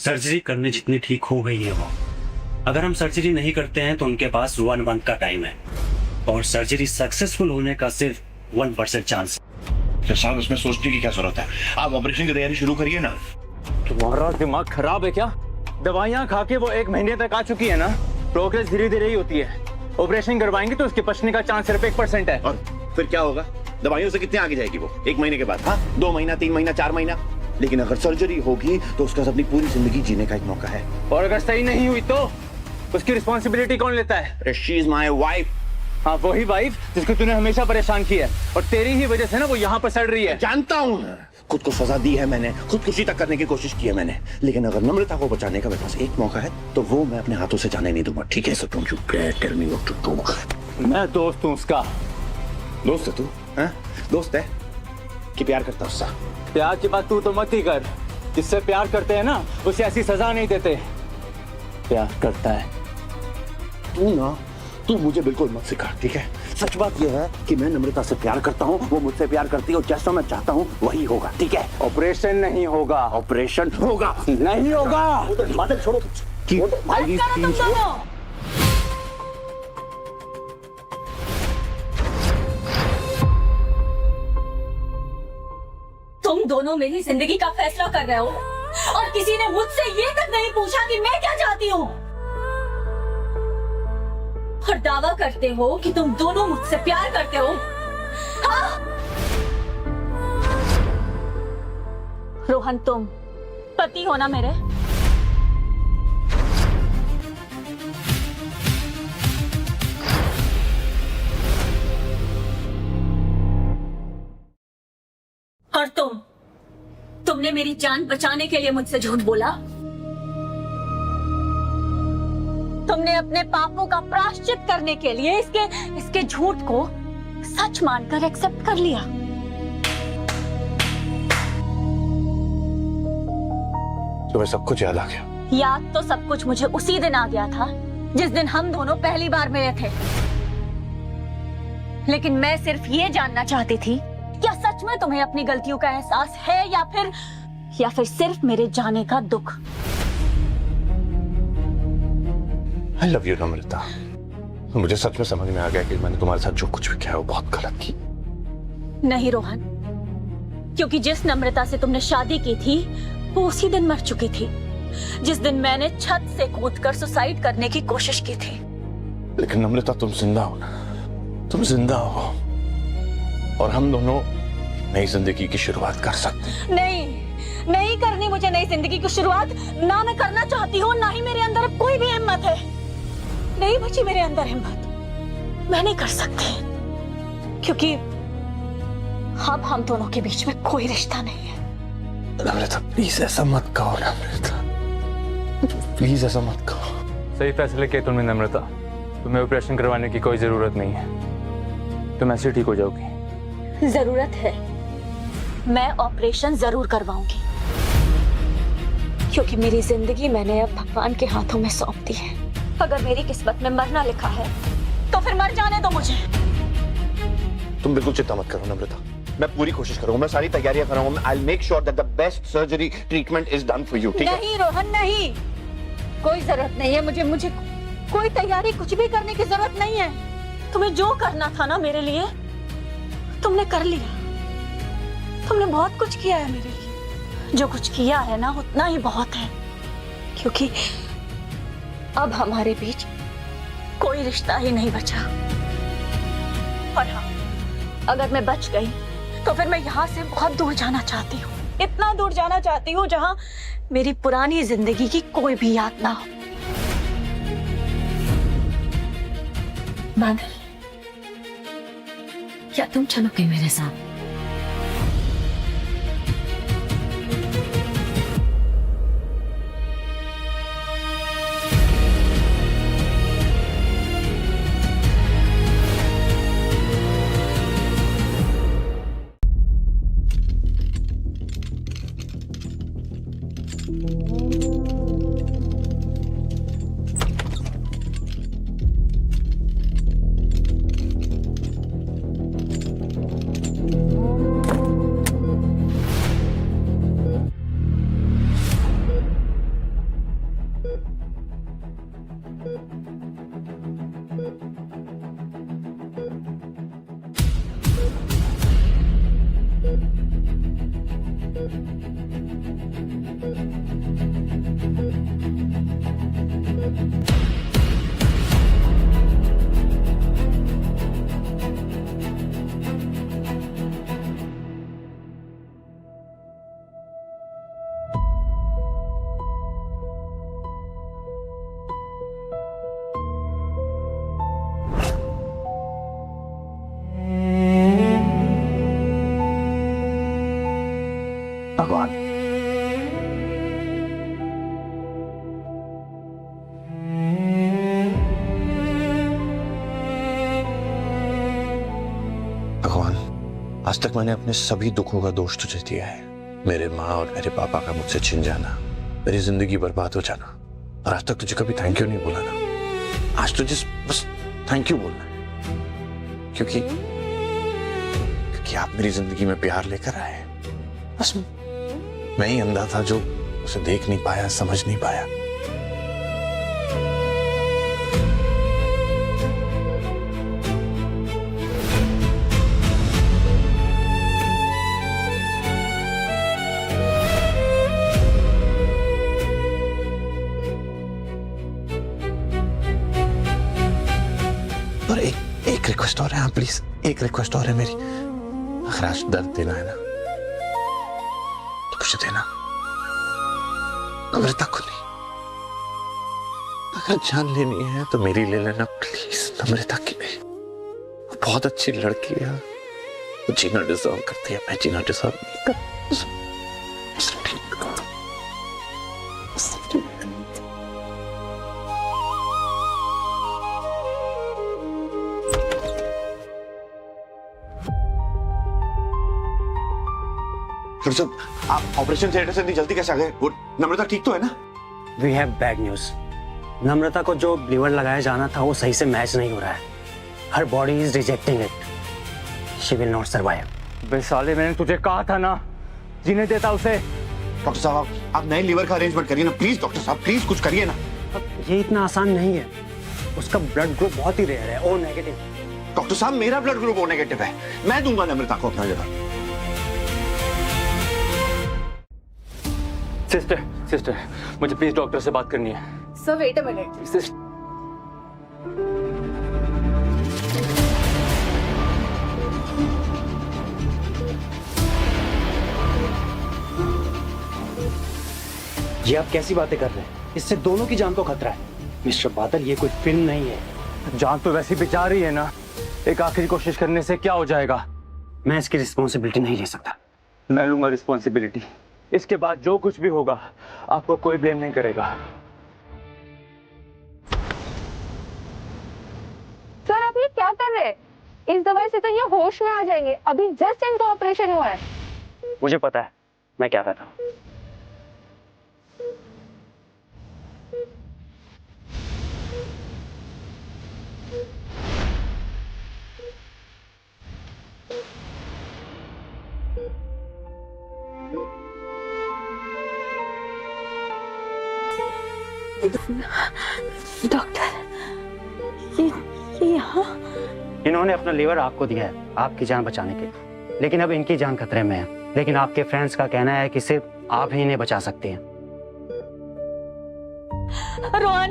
Surgery करने जितनी ठीक हो गई है वो, अगर हम सर्जरी नहीं करते हैं तो उनके पास 1 मंथ का टाइम है और सर्जरी सक्सेसफुल होने का सिर्फ 1% चांस। तो साहब इसमें सोचने की क्या जरूरत है, आप ऑपरेशन की तैयारी शुरू करिए ना। तुम्हारा दिमाग खराब है क्या? दवाइयाँ खा के वो 1 महीने तक आ चुकी है ना। प्रोग्रेस धीरे धीरे ही होती है। ऑपरेशन करवाएंगे तो उसके बचने का चांस सिर्फ 1% है। और फिर क्या होगा? दवाइयों से कितने आगे जाएगी वो 1 महीने के बाद? हाँ, 2 महीना, 3 महीना, 4 महीना। लेकिन अगर सर्जरी होगी तो उसका अपनी पूरी जिंदगी जीने का एक मौका है। और अगर सही नहीं हुई तो उसकी रिस्पॉन्सिबिलिटी कौन लेता है? She is my wife. हाँ, वही वाइफ जिसको तूने हमेशा परेशान किया है और तेरी ही वजह से ना वो यहाँ पर सड़ रही है। जानता हूँ, खुद को सजा दी है मैंने, खुदकुशी तक करने की कोशिश की है मैंने, लेकिन अगर नम्रता को बचाने का मेरे पास एक मौका है तो वो मैं अपने हाथों से जाने नहीं दूंगा। ठीक है? So don't you dare tell me what to do. मैं दोस्त हूँ उसका। दोस्त है तू? हाँ, दोस्त है कि प्यार करता उससे? प्यार की बात तू तो मत ही कर। जिससे प्यार करते हैं ना उसे ऐसी सजा नहीं देते। प्यार करता है तू मुझे बिल्कुल मत सिखा, ठीक है? सच बात यह है कि मैं नम्रता से प्यार करता हूँ, वो मुझसे प्यार करती है और जैसा मैं चाहता हूँ वही होगा। ठीक है? ऑपरेशन नहीं होगा। ऑपरेशन होगा। नहीं होगा। बादल छोड़ो। तुम दोनों मेरी जिंदगी का फैसला कर रहे हो और किसी ने मुझसे ये तक नहीं पूछा कि मैं क्या चाहती हूँ, और दावा करते हो कि तुम दोनों मुझसे प्यार करते हो। हाँ? रोहन, तुम पति हो ना मेरे? और तुमने मेरी जान बचाने के लिए मुझसे झूठ बोला। तुमने अपने पापों का प्रायश्चित करने के लिए इसके झूठ को सच मानकर एक्सेप्ट कर लिया। तुम्हें सब कुछ याद आ गया? याद तो सब कुछ मुझे उसी दिन आ गया था जिस दिन हम दोनों पहली बार मिले थे, लेकिन मैं सिर्फ ये जानना चाहती थी, क्या सच में तुम्हें अपनी गलतियों का एहसास है या फिर सिर्फ मेरे जाने का दुख? I love you, नम्रता। मुझे सच में समझ में आ गया कि मैंने तुम्हारे साथ जो कुछ भी किया वो बहुत गलत की। नहीं रोहन, क्योंकि जिस नम्रता से तुमने शादी की थी वो उसी दिन मर चुकी थी जिस दिन मैंने छत से कूदकर सुसाइड करने की कोशिश की थी। लेकिन नम्रता, तुम जिंदा हो ना, तुम जिंदा हो और हम दोनों नई जिंदगी की शुरुआत कर सकते हैं। नहीं करनी मुझे नई जिंदगी की शुरुआत। ना मैं करना चाहती हूँ, ना ही मेरे अंदर अब कोई भी हिम्मत है। नहीं बची मेरे अंदर हिम्मत। मैं नहीं कर सकती क्योंकि अब हम दोनों के बीच में कोई रिश्ता नहीं है। नम्रता, प्लीज ऐसा मत कहो। नम्रता, प्लीज ऐसा मत कहो। सही फैसले किए तुमने नम्रता। तुम्हें ऑपरेशन करवाने की कोई जरूरत नहीं है। तुम ऐसे ठीक हो जाओगी। जरूरत है, मैं ऑपरेशन जरूर करवाऊंगी क्योंकि मेरी जिंदगी मैंने अब भगवान के हाथों में सौंप दी है। अगर मेरी किस्मत में मरना लिखा है तो फिर मर जाने दो मुझे। तुम बिल्कुल चिंता मत करो नम्रता, मैं पूरी कोशिश करूंगा, मैं सारी तैयारियां करूंगा। I will make sure that the best surgery treatment is done for you, ठीक है? नहीं रोहन नहीं, कोई जरूरत नहीं है मुझे कोई तैयारी कुछ भी करने की जरूरत नहीं है। तुम्हें जो करना था ना मेरे लिए तुमने कर लिया। तुमने बहुत कुछ किया है मेरे लिए, जो कुछ किया है ना उतना ही बहुत है, क्योंकि अब हमारे बीच कोई रिश्ता ही नहीं बचा। और हाँ, अगर मैं बच गई तो फिर मैं यहाँ से बहुत दूर जाना चाहती हूँ, इतना दूर जाना चाहती हूँ जहाँ मेरी पुरानी जिंदगी की कोई भी याद ना हो। बादल, क्या तुम चलोगे मेरे साथ? भगवान, भगवान, आज तक मैंने अपने सभी दुखों का दोष तुझे दिया है। मेरे माँ और मेरे पापा का मुझसे छिन जाना, मेरी जिंदगी बर्बाद हो जाना, और आज तक तुझे कभी थैंक यू नहीं बोला ना। आज तुझे बस थैंक यू बोलना है, क्योंकि आप मेरी जिंदगी में प्यार लेकर आए। बस मैं ही अंधा था जो उसे देख नहीं पाया, समझ नहीं पाया। और एक रिक्वेस्ट और है, हाँ प्लीज, एक रिक्वेस्ट और है मेरी। अगर आज दर्द देना है ना तो मुझे देना, अमृता को नहीं। अगर जान लेनी है तो मेरी ले लेना प्लीज, अमृता की नहीं। वो बहुत अच्छी लड़की है, वो जीना डिजर्व करती है, मैं जीना डिजर्व नहीं करता। डॉक्टर साहब, आप ऑपरेशन थिएटर से इतनी जल्दी कैसे आ गए? वो नम्रता ठीक तो है ना? We have bad news. Namrata को जो लीवर लगाया जाना था वो सही से मैच नहीं हो रहा है। Her body is rejecting it. She will not survive. बे साले, मैंने तुझे कहा था ना, जीने देता उसे। डॉक्टर साहब, आप नए लीवर का अरेंजमेंट करिए ना प्लीज। डॉक्टर साहब प्लीज कुछ करिए ना। ये इतना आसान नहीं है। उसका ब्लड ग्रुप बहुत ही रेयर है, ओ नेगेटिव। डॉक्टर साहब, मेरा ब्लड ग्रुप ओ नेगेटिव है, मैं दूंगा नम्रता को अपना जगह। सिस्टर, मुझे प्लीज डॉक्टर से बात करनी है। Sir wait a minute. ये आप कैसी बातें कर रहे हैं? इससे दोनों की जान को खतरा है। मिस्टर बादल, ये कोई फिल्म नहीं है। जान तो वैसी भी जा रही है ना, एक आखिरी कोशिश करने से क्या हो जाएगा? मैं इसकी रिस्पॉन्सिबिलिटी नहीं ले सकता। मैं लूंगा रिस्पॉन्सिबिलिटी। इसके बाद जो कुछ भी होगा आपको कोई ब्लेम नहीं करेगा। सर आप ये क्या कर रहे हैं? इस दवाई से तो ये होश में आ जाएंगे। अभी जस्ट इनका ऑपरेशन हुआ है। मुझे पता है मैं क्या कर रहा हूँ। डॉक्टर ये यहाँ इन्होंने अपना लीवर आपको दिया है आपकी जान बचाने के लिए, लेकिन अब इनकी जान खतरे में है। लेकिन आपके फ्रेंड्स का कहना है कि सिर्फ आप ही इन्हें बचा सकते हैं। रोहन,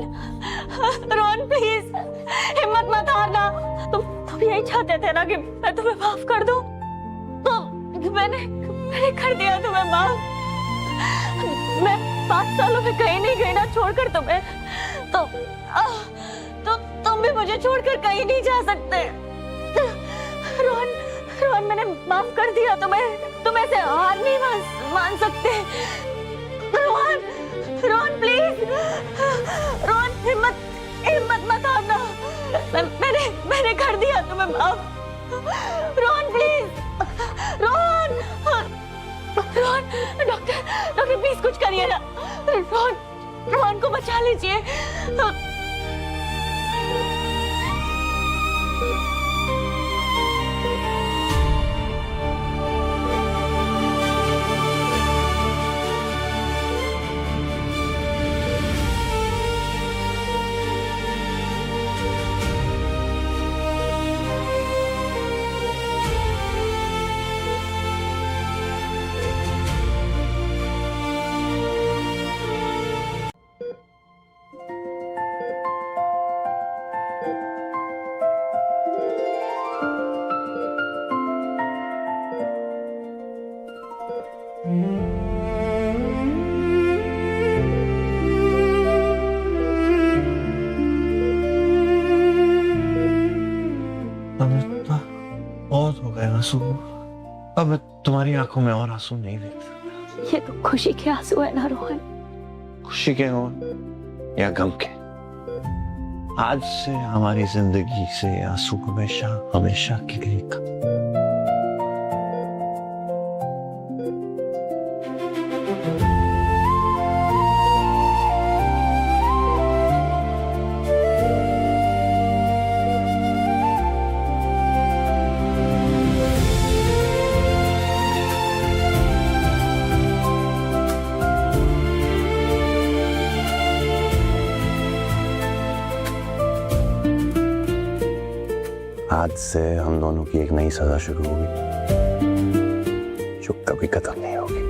रोहन प्लीज हिम्मत मत हारना। तुम यही चाहते थे ना कि मैं तुम्हें माफ कर दूं? तो मैंने कर दिया तुम्हें माफ। मैं 5 सालों में कहीं नहीं गई ना छोड़कर तुम्हें, तो तुम भी मुझे छोड़कर कहीं नहीं जा सकते। रोहन, रोहन मैंने माफ कर दिया तुम्हें, तुम ऐसे हार नहीं मान सकते। रोहन, रोहन प्लीज, रोहन हिम्मत मत हारना। मैंने कर दिया तुम्हें माफ। Rohan please, Rohan, Rohan doctor please कुछ करिए ना। रोहन को बचा लीजिए। बहुत हो गए आंसू, अब मैं तुम्हारी आंखों में और आंसू नहीं देख सकता। ये तो खुशी के आंसू है ना रोहन? खुशी के हो या गम के, आज से हमारी जिंदगी से आंसू हमेशा हमेशा के लिए खत्म। आज से हम दोनों की एक नई सजा शुरू होगी जो कभी खत्म नहीं होगी।